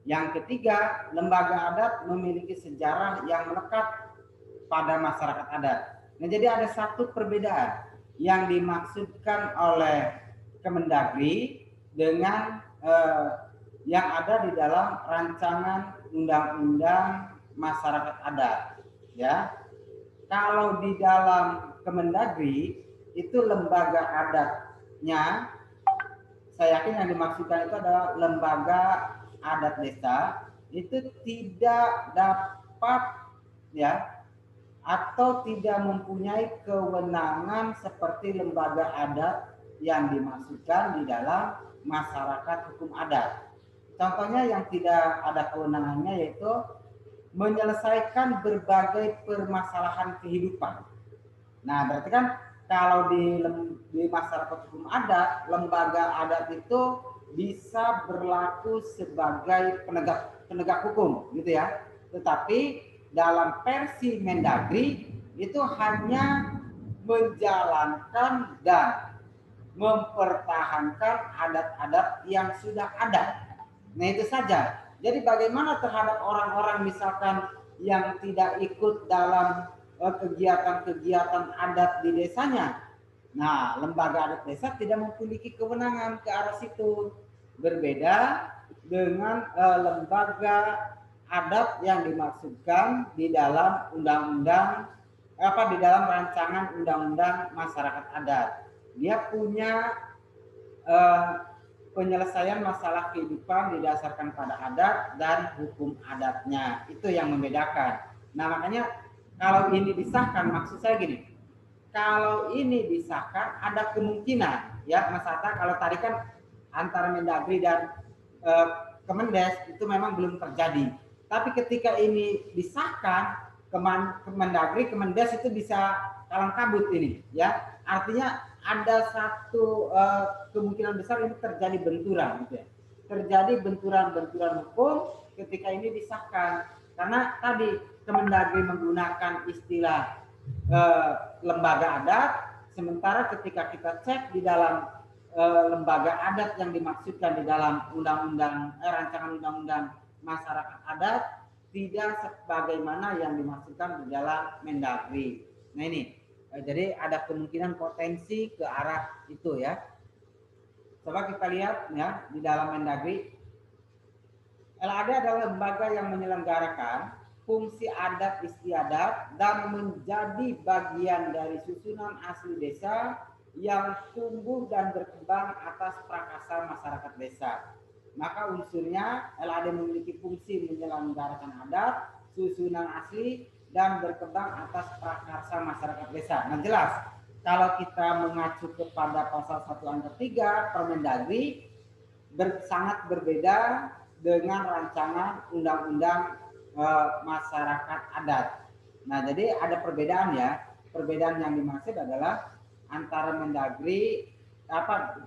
Yang ketiga, lembaga adat memiliki sejarah yang melekat pada masyarakat adat. Nah, jadi ada satu perbedaan yang dimaksudkan oleh Kemendagri dengan yang ada di dalam rancangan undang-undang masyarakat adat, ya. Kalau di dalam Kemendagri itu lembaga adatnya, saya yakin yang dimaksudkan itu adalah lembaga adat desa, itu tidak dapat, ya, atau tidak mempunyai kewenangan seperti lembaga adat yang dimaksudkan di dalam masyarakat hukum adat. Contohnya yang tidak ada kewenangannya yaitu menyelesaikan berbagai permasalahan kehidupan. Nah, berarti kan kalau di masyarakat hukum adat, lembaga adat itu bisa berlaku sebagai penegak hukum, gitu ya. Tetapi dalam versi Mendagri itu hanya menjalankan dan mempertahankan adat-adat yang sudah ada. Nah, itu saja. Jadi bagaimana terhadap orang-orang misalkan yang tidak ikut dalam kegiatan-kegiatan adat di desanya. Nah, lembaga adat desa tidak memiliki kewenangan ke arah situ. Berbeda dengan lembaga adat yang dimaksudkan di dalam undang-undang di dalam rancangan undang-undang masyarakat adat. Dia punya penyelesaian masalah kehidupan didasarkan pada adat dan hukum adatnya. Itu yang membedakan. Nah, makanya kalau ini disahkan, maksud saya gini, kalau ini disahkan ada kemungkinan, ya Mas Hatta, kalau tadi kan antara Mendagri dan Kemendes itu memang belum terjadi. Tapi ketika ini disahkan, Kemendagri, Kemendes itu bisa kalang kabut ini, ya. Artinya ada satu kemungkinan besar ini terjadi benturan, gitu ya. Terjadi benturan-benturan hukum ketika ini disahkan. Karena tadi Kemendagri menggunakan istilah lembaga adat, sementara ketika kita cek di dalam lembaga adat yang dimaksudkan di dalam rancangan undang-undang masyarakat adat tidak sebagaimana yang dimaksudkan di dalam Mendagri. Nah, ini jadi ada kemungkinan potensi ke arah itu, ya. Coba kita lihat, ya, di dalam Mendagri. LAD adalah lembaga yang menyelenggarakan fungsi adat istiadat dan menjadi bagian dari susunan asli desa yang tumbuh dan berkembang atas prakarsa masyarakat desa. Maka unsurnya LAD memiliki fungsi menyelenggarakan adat, susunan asli, dan berkembang atas prakarsa masyarakat desa. Nah jelas, kalau kita mengacu kepada pasal 1 angka 3 Permendagri sangat berbeda dengan rancangan undang-undang masyarakat adat. Nah, jadi ada perbedaan ya. Perbedaan yang dimaksud adalah antara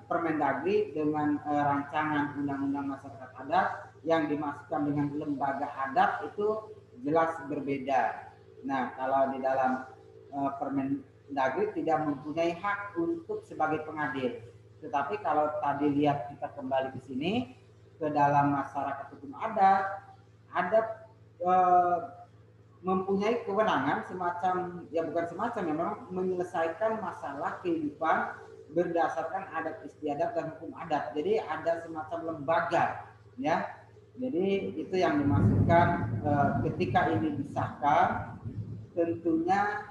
Permendagri dengan rancangan undang-undang masyarakat adat yang dimasukkan dengan lembaga adat itu jelas berbeda. Nah, kalau di dalam Permendagri tidak mempunyai hak untuk sebagai pengadil. Tetapi kalau tadi lihat kita kembali ke sini ke dalam masyarakat hukum adat mempunyai kewenangan semacam ya bukan semacam ya memang menyelesaikan masalah kehidupan berdasarkan adat istiadat dan hukum adat. Jadi ada semacam lembaga ya. Jadi itu yang dimaksudkan ketika ini disahkan tentunya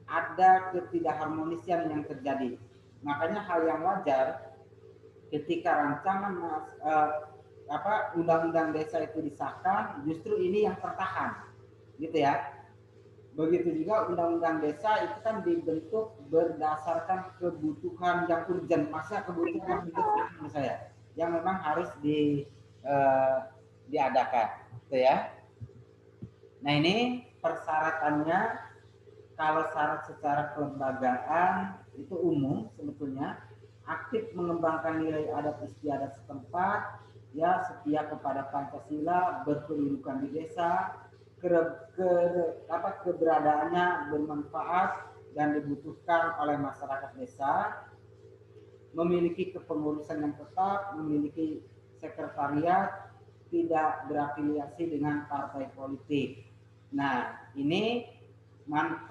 ada ketidakharmonisian yang terjadi. Makanya hal yang wajar ketika rancangan undang-undang desa itu disahkan, justru ini yang tertahan, gitu ya. Begitu juga undang-undang desa itu kan dibentuk berdasarkan kebutuhan yang urgent, maksudnya kebutuhan yang mendesak menurut saya, yang memang harus diadakan, gitu ya. Nah ini persyaratannya. Kalau syarat secara kelembagaan itu umum sebetulnya, aktif mengembangkan nilai adat istiadat setempat, ya setia kepada Pancasila, berkedudukan di desa, keberadaannya bermanfaat dan dibutuhkan oleh masyarakat desa, memiliki kepengurusan yang tetap, memiliki sekretariat, tidak berafiliasi dengan partai politik. Nah ini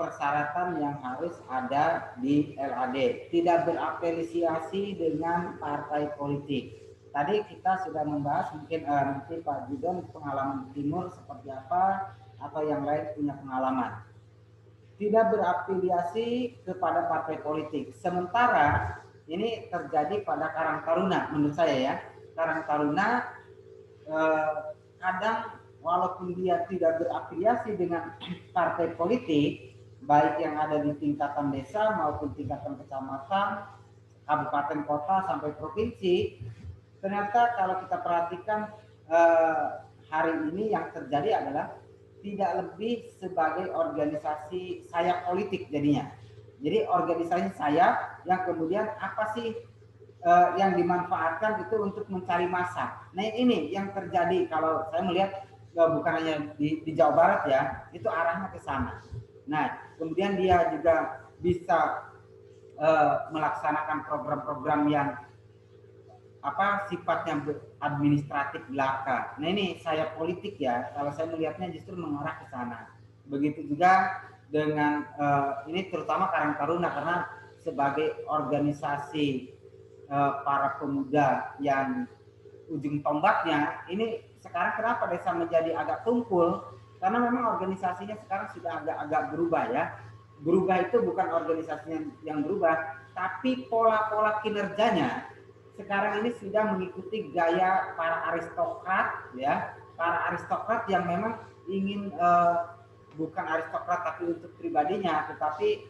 persyaratan yang harus ada di LAD, tidak berafiliasi dengan partai politik. Tadi kita sudah membahas, mungkin nanti Pak Judon pengalaman timur seperti apa atau yang lain punya pengalaman. Tidak berafiliasi kepada partai politik. Sementara ini terjadi pada Karang Taruna menurut saya ya. Karang Taruna kadang walaupun dia tidak berafiliasi dengan partai politik, baik yang ada di tingkatan desa maupun tingkatan kecamatan, kabupaten, kota, sampai provinsi, ternyata kalau kita perhatikan hari ini yang terjadi adalah tidak lebih sebagai organisasi sayap politik jadinya. Jadi organisasi sayap yang kemudian apa sih yang dimanfaatkan itu untuk mencari massa. Nah ini yang terjadi kalau saya melihat bukan hanya di Jawa Barat ya, itu arahnya ke sana. Nah, kemudian dia juga bisa melaksanakan program-program yang sifatnya administratif belaka. Nah ini saya politik ya, kalau saya melihatnya justru mengarah ke sana. Begitu juga dengan ini terutama Karang Taruna karena sebagai organisasi para pemuda yang ujung tombaknya ini sekarang kenapa desa menjadi agak tumpul, karena memang organisasinya sekarang sudah agak berubah ya. Berubah itu bukan organisasinya yang berubah, tapi pola-pola kinerjanya sekarang ini sudah mengikuti gaya para aristokrat ya, para aristokrat yang memang ingin bukan aristokrat tapi untuk pribadinya, tetapi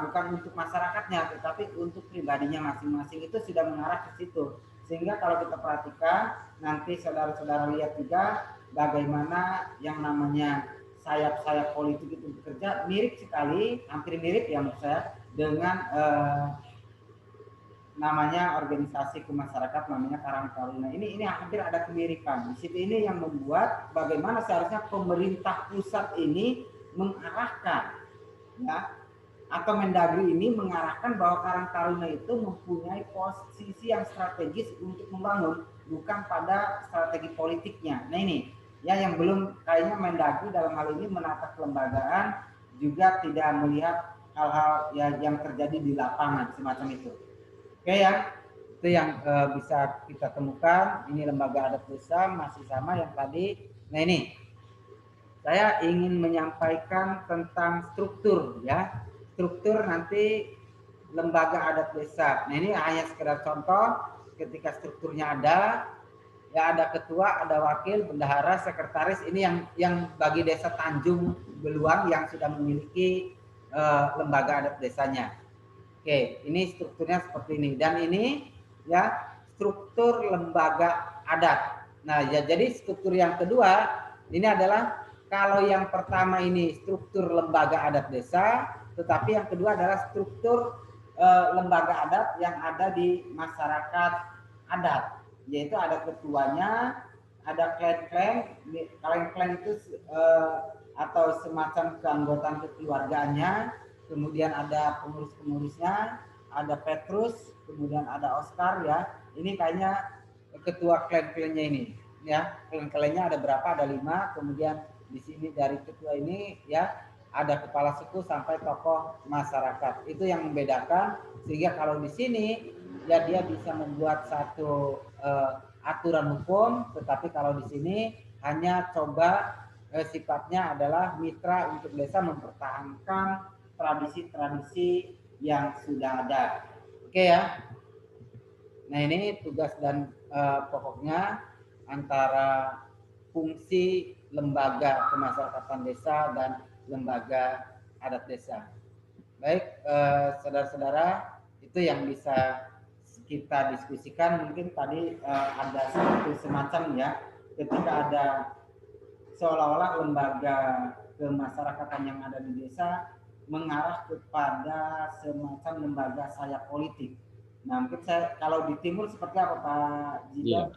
bukan untuk masyarakatnya tetapi untuk pribadinya masing-masing, itu sudah mengarah ke situ. Sehingga kalau kita perhatikan nanti saudara-saudara lihat juga bagaimana yang namanya sayap-sayap politik itu bekerja mirip sekali, hampir mirip ya menurut saya dengan namanya organisasi kemasyarakatan namanya Karang Taruna. Ini hampir ada kemiripan. Di situ ini yang membuat bagaimana seharusnya pemerintah pusat ini mengarahkan ya, atau Mendagri ini mengarahkan bahwa Karang Taruna itu mempunyai posisi yang strategis untuk membangun, bukan pada strategi politiknya. Nah ini ya yang belum kayaknya Mendagri dalam hal ini menata kelembagaan juga tidak melihat hal-hal yang terjadi di lapangan semacam itu. Oke ya, itu yang bisa kita temukan. Ini lembaga adat desa masih sama yang tadi. Nah ini saya ingin menyampaikan tentang struktur ya. Struktur nanti lembaga adat desa. Nah ini hanya sekedar contoh ketika strukturnya ada, ya ada ketua, ada wakil, bendahara, sekretaris. Ini yang bagi desa Tanjung Beluang yang sudah memiliki lembaga adat desanya. Oke, ini strukturnya seperti ini. Dan ini ya struktur lembaga adat. Nah, ya, jadi struktur yang kedua ini adalah kalau yang pertama ini struktur lembaga adat desa, tetapi yang kedua adalah struktur lembaga adat yang ada di masyarakat adat, yaitu ada ketuanya, ada klan-klan. Klan-klan itu atau semacam keanggotaan kekeluargaannya, kemudian ada pengurus-pengurusnya, ada Petrus, kemudian ada Oscar ya. Ini kayaknya ketua klan-klannya ini ya. Klan-klannya ada berapa? Ada 5. Kemudian di sini dari ketua ini ya ada kepala suku sampai tokoh masyarakat. Itu yang membedakan, sehingga kalau di sini ya dia bisa membuat satu aturan hukum, tetapi kalau di sini hanya coba sifatnya adalah mitra untuk desa mempertahankan tradisi-tradisi yang sudah ada. Oke ya. Nah ini tugas dan pokoknya antara fungsi lembaga pemasyarakatan desa dan lembaga adat desa. Baik, saudara-saudara, itu yang bisa kita diskusikan. Mungkin tadi ada seperti semacam ya, ketika ada seolah-olah lembaga kemasyarakatan yang ada di desa mengarah kepada semacam lembaga sayap politik. Nah, mungkin saya kalau di timur seperti apa Pak Jidan?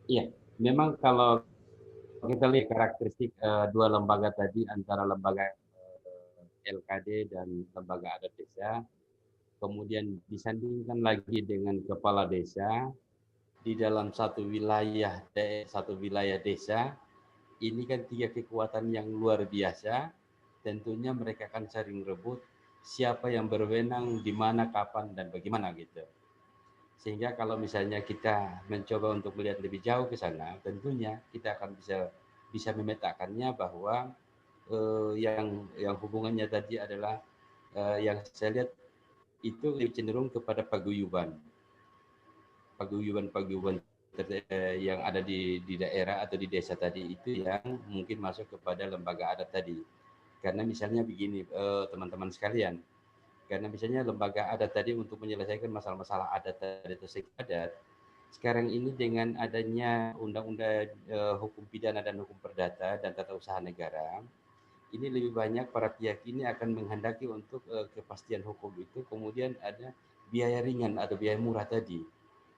Iya, memang kalau kita lihat karakteristik dua lembaga tadi antara lembaga LKD dan lembaga adat desa, kemudian disandingkan lagi dengan kepala desa di dalam satu wilayah desa, ini kan 3 kekuatan yang luar biasa. Tentunya mereka akan saling rebut siapa yang berwenang di mana, kapan, dan bagaimana gitu. Sehingga kalau misalnya kita mencoba untuk melihat lebih jauh ke sana, tentunya kita akan bisa memetakannya bahwa yang hubungannya tadi adalah yang saya lihat itu lebih cenderung kepada paguyuban yang ada di daerah atau di desa tadi itu yang mungkin masuk kepada lembaga adat tadi. Karena misalnya begini teman-teman sekalian, karena misalnya lembaga adat tadi untuk menyelesaikan masalah-masalah adat atau adat, sekarang ini dengan adanya undang-undang hukum pidana dan hukum perdata dan tata usaha negara, ini lebih banyak para pihak ini akan menghendaki untuk kepastian hukum itu, kemudian ada biaya ringan atau biaya murah tadi.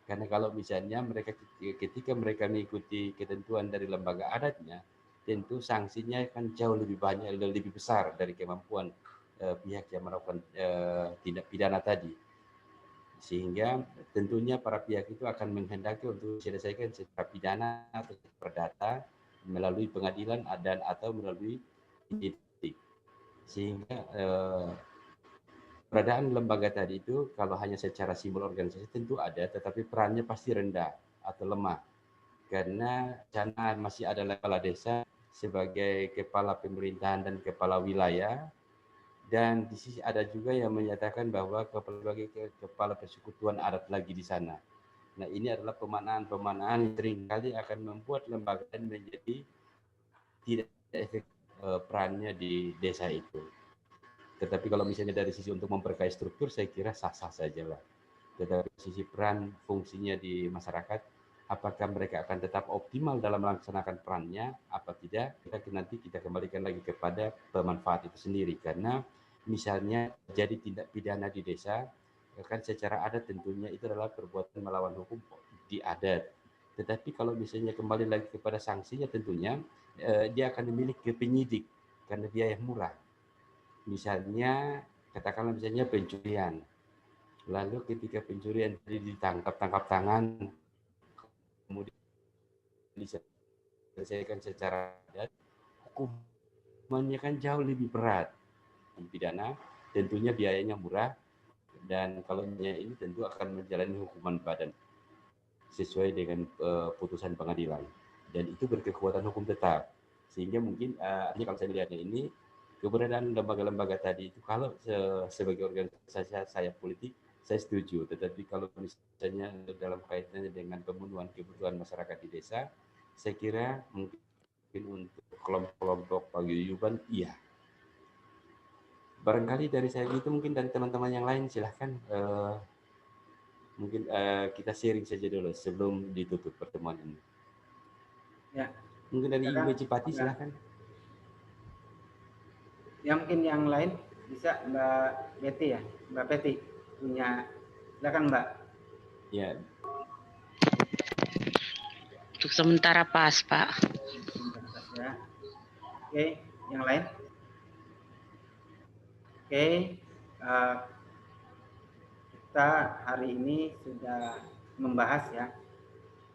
Karena kalau misalnya mereka ketika mereka mengikuti ketentuan dari lembaga adatnya, tentu sanksinya akan jauh lebih banyak, lebih besar dari kemampuan pihak yang melakukan tindak pidana tadi. Sehingga tentunya para pihak itu akan menghendaki untuk diselesaikan secara pidana atau perdata melalui pengadilan dan atau melalui penyidik. Sehingga keberadaan lembaga tadi itu kalau hanya secara simbol organisasi tentu ada, tetapi perannya pasti rendah atau lemah. Karena sana masih ada kepala desa sebagai kepala pemerintahan dan kepala wilayah, dan di sisi ada juga yang menyatakan bahwa sebagai kepala persekutuan adat lagi di sana. Nah ini adalah pemaknaan-pemaknaan yang seringkali akan membuat lembaga menjadi tidak efektif perannya di desa itu. Tetapi kalau misalnya dari sisi untuk memperkaya struktur, saya kira sah-sah saja lah. Tetapi sisi peran fungsinya di masyarakat, apakah mereka akan tetap optimal dalam melaksanakan perannya, apa tidak, nanti kita kembalikan lagi kepada pemanfaat itu sendiri. Karena misalnya jadi tindak pidana di desa, kan secara adat tentunya itu adalah perbuatan melawan hukum di adat. Tetapi kalau misalnya kembali lagi kepada sanksinya tentunya, dia akan memiliki penyidik karena biaya murah. Misalnya, katakanlah misalnya pencurian. Lalu ketika pencurian tangkap tangan, kemudian diselesaikan secara adat, hukumannya kan jauh lebih berat. Pidana tentunya biayanya murah, dan kalau ini tentu akan menjalani hukuman badan sesuai dengan putusan pengadilan. Dan itu berkekuatan hukum tetap. Sehingga mungkin, kalau saya melihatnya ini, keberadaan lembaga-lembaga tadi itu kalau sebagai organisasi saya politik saya setuju, tetapi kalau misalnya dalam kaitannya dengan pemenuhan kebutuhan masyarakat di desa, saya kira mungkin untuk kelompok-kelompok paguyuban iya. Barangkali dari saya itu, mungkin dari teman-teman yang lain silahkan mungkin kita sharing saja dulu sebelum ditutup pertemuan ini. Ya. Mungkin dari Ibu Cipati silahkan. Ya mungkin yang lain bisa Mbak Betty ya, Mbak Betty punya, silakan Mbak. Ya. Untuk sementara pas Pak. Ya. Oke, yang lain? Oke, kita hari ini sudah membahas ya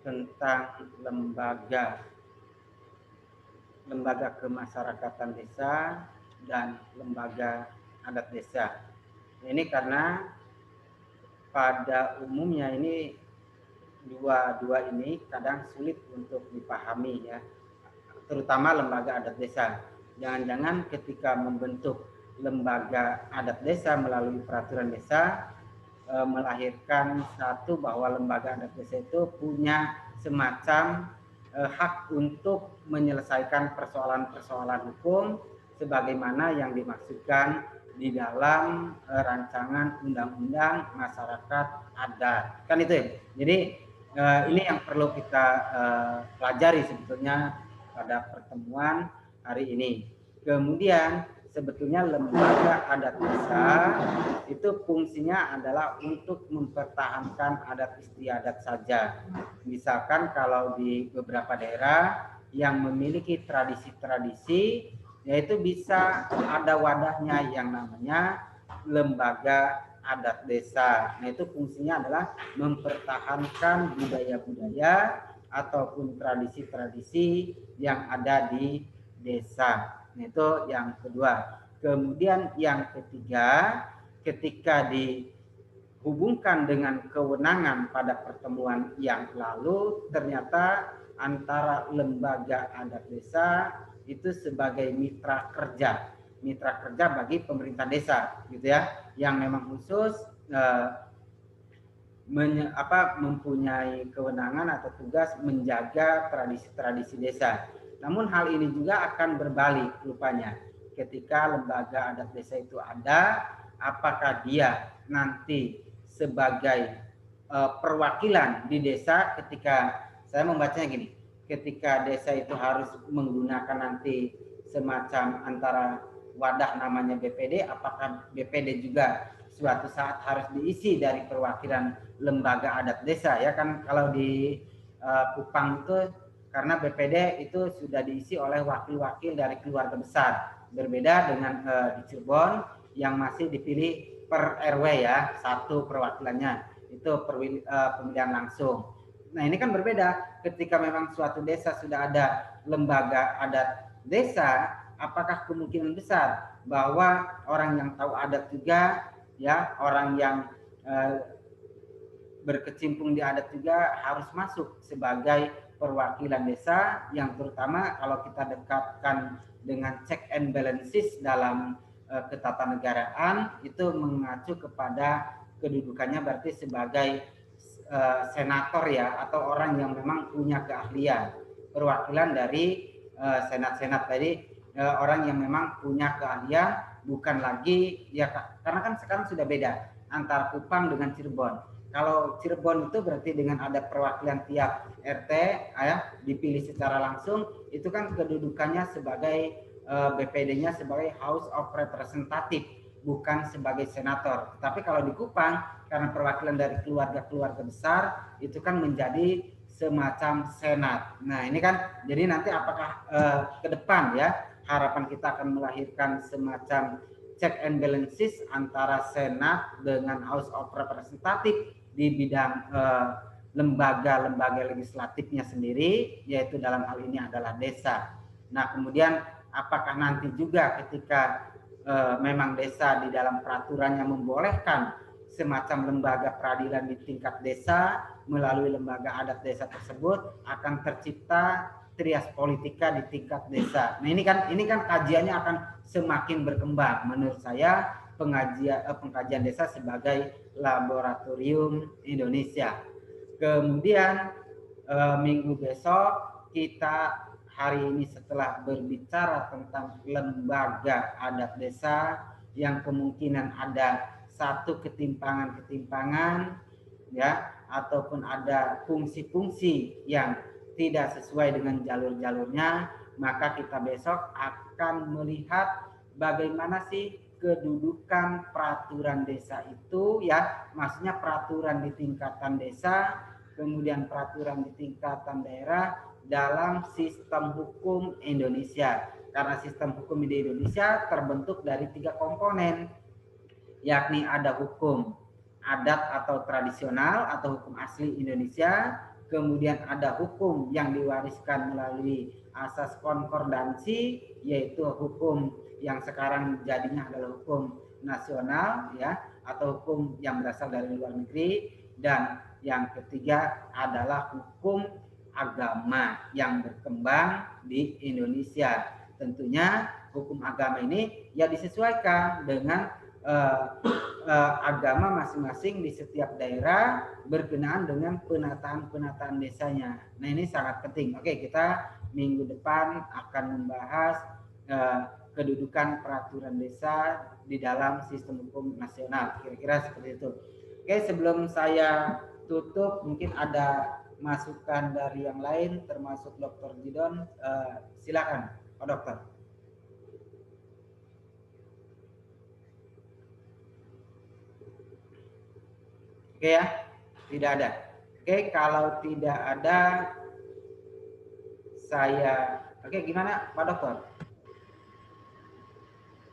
tentang lembaga kemasyarakatan desa dan lembaga adat desa. Ini karena pada umumnya ini dua ini kadang sulit untuk dipahami ya, terutama lembaga adat desa. Jangan-jangan ketika membentuk lembaga adat desa melalui peraturan desa melahirkan satu bahwa lembaga adat desa itu punya semacam hak untuk menyelesaikan persoalan-persoalan hukum sebagaimana yang dimaksudkan di dalam rancangan undang-undang masyarakat adat. Kan itu ya. Jadi ini yang perlu kita pelajari sebetulnya pada pertemuan hari ini. Kemudian sebetulnya lembaga adat desa itu fungsinya adalah untuk mempertahankan adat istiadat saja. Misalkan kalau di beberapa daerah yang memiliki tradisi-tradisi, yaitu bisa ada wadahnya yang namanya lembaga adat desa. Nah itu fungsinya adalah mempertahankan budaya-budaya ataupun tradisi-tradisi yang ada di desa. Nah, itu yang kedua. Kemudian yang ketiga, ketika dihubungkan dengan kewenangan pada pertemuan yang lalu, ternyata antara lembaga adat desa itu sebagai mitra kerja bagi pemerintah desa, gitu ya, yang memang khusus mempunyai kewenangan atau tugas menjaga tradisi-tradisi desa. Namun hal ini juga akan berbalik rupanya. Ketika lembaga adat desa itu ada, apakah dia nanti sebagai perwakilan di desa, ketika saya membacanya gini, ketika desa itu harus menggunakan nanti semacam antara wadah namanya BPD, apakah BPD juga suatu saat harus diisi dari perwakilan lembaga adat desa ya kan? Kalau di Kupang itu karena BPD itu sudah diisi oleh wakil-wakil dari keluarga besar, berbeda dengan di Cirebon yang masih dipilih per RW ya, satu perwakilannya itu pemilihan langsung. Nah ini kan berbeda ketika memang suatu desa sudah ada lembaga adat desa, apakah kemungkinan besar bahwa orang yang tahu adat juga ya, orang yang berkecimpung di adat juga harus masuk sebagai perwakilan desa, yang terutama kalau kita dekatkan dengan check and balances dalam ketatanegaraan itu mengacu kepada kedudukannya berarti sebagai senator ya, atau orang yang memang punya keahlian, perwakilan dari senat-senat tadi, orang yang memang punya keahlian, bukan lagi ya, karena kan sekarang sudah beda antara Kupang dengan Cirebon. Kalau Cirebon itu berarti dengan ada perwakilan tiap RT ya, dipilih secara langsung, itu kan kedudukannya sebagai BPD-nya sebagai House of Representative, bukan sebagai senator. Tapi kalau di Kupang karena perwakilan dari keluarga-keluarga besar itu kan menjadi semacam senat. Nah ini kan jadi nanti apakah ke depan ya harapan kita akan melahirkan semacam check and balances antara senat dengan House of Representative di bidang lembaga-lembaga legislatifnya sendiri, yaitu dalam hal ini adalah desa. Nah kemudian apakah nanti juga ketika memang desa di dalam peraturannya membolehkan semacam lembaga peradilan di tingkat desa, melalui lembaga adat desa tersebut akan tercipta trias politika di tingkat desa. Nah, ini kan kajiannya akan semakin berkembang. Menurut saya pengkajian desa sebagai laboratorium Indonesia. Kemudian minggu besok kita hari ini setelah berbicara tentang lembaga adat desa yang kemungkinan ada satu ketimpangan ya, ataupun ada fungsi-fungsi yang tidak sesuai dengan jalur-jalurnya, maka kita besok akan melihat bagaimana sih kedudukan peraturan desa itu ya, maksudnya peraturan di tingkatan desa, kemudian peraturan di tingkatan daerah dalam sistem hukum Indonesia. Karena sistem hukum di Indonesia terbentuk dari 3 komponen, yakni ada hukum adat atau tradisional atau hukum asli Indonesia, kemudian ada hukum yang diwariskan melalui asas konkordansi, yaitu hukum yang sekarang jadinya adalah hukum nasional ya, atau hukum yang berasal dari luar negeri, dan yang ketiga adalah hukum agama yang berkembang di Indonesia. Tentunya hukum agama ini ya disesuaikan dengan agama masing-masing di setiap daerah berkenaan dengan penataan desanya. Nah, ini sangat penting. Oke, kita minggu depan akan membahas kedudukan peraturan desa di dalam sistem hukum nasional. Kira-kira seperti itu. Oke, sebelum saya tutup, mungkin ada masukan dari yang lain termasuk Dr. Jidon. Silakan, Pak Dokter. Oke ya, tidak ada. Oke, kalau tidak ada, saya. Oke, gimana Pak Dokter?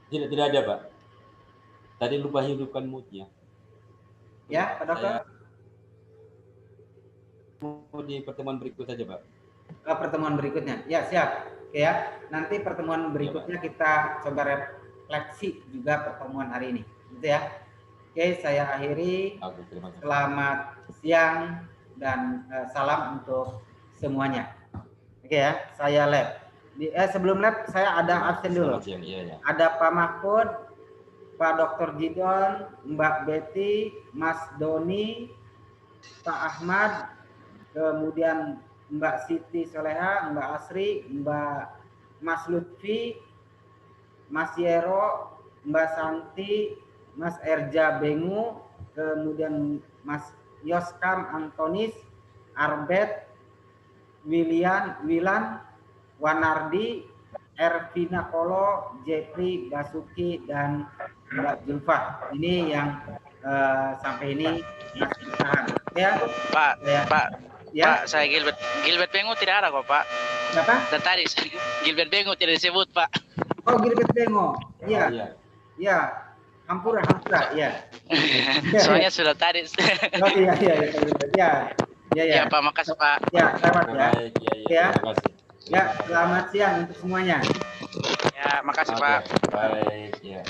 Tidak ada, Pak. Tadi lupa hidupkan mood-nya. Ya, Pak Dokter. Mau di pertemuan berikut saja, Pak. Pertemuan berikutnya, ya siap. Oke ya, nanti pertemuan berikutnya kita coba refleksi juga pertemuan hari ini, gitu ya. Oke, saya akhiri. Oke, terima kasih. Selamat siang dan salam untuk semuanya. Oke ya, saya lab. Sebelum lab, saya ada absen dulu. Selamat siang, iya. Ada Pak Mahfud, Pak Dr. Jidon, Mbak Betty, Mas Doni, Pak Ahmad, kemudian Mbak Siti Soleha, Mbak Asri, Mas Lutfi, Mas Yero, Mbak Santi, Mas Erja Bengu, kemudian Mas Yoskam Antonis, Arbet, Wilan, Wanardi, Ervina Kolo, Jeffrey Basuki, dan Mbak Julfa. Ini yang sampai ini masih tahan. Ya, Pak, ya. Pak, Ya. Pak, saya Gilbert Bengu tidak ada kok, Pak. Siapa? Dan tadi Gilbert Bengu tidak disebut, Pak. Oh, Gilbert Bengo. Iya. Iya. Ya. Hampura, ya. Soalnya sudah tadi. Oh iya. Ya, Pak, makasih, Pak. Ya, selamat ya. Baik, iya. Terima kasih. Ya, selamat siang untuk semuanya. Ya, makasih, Oke, Pak. baik, ya.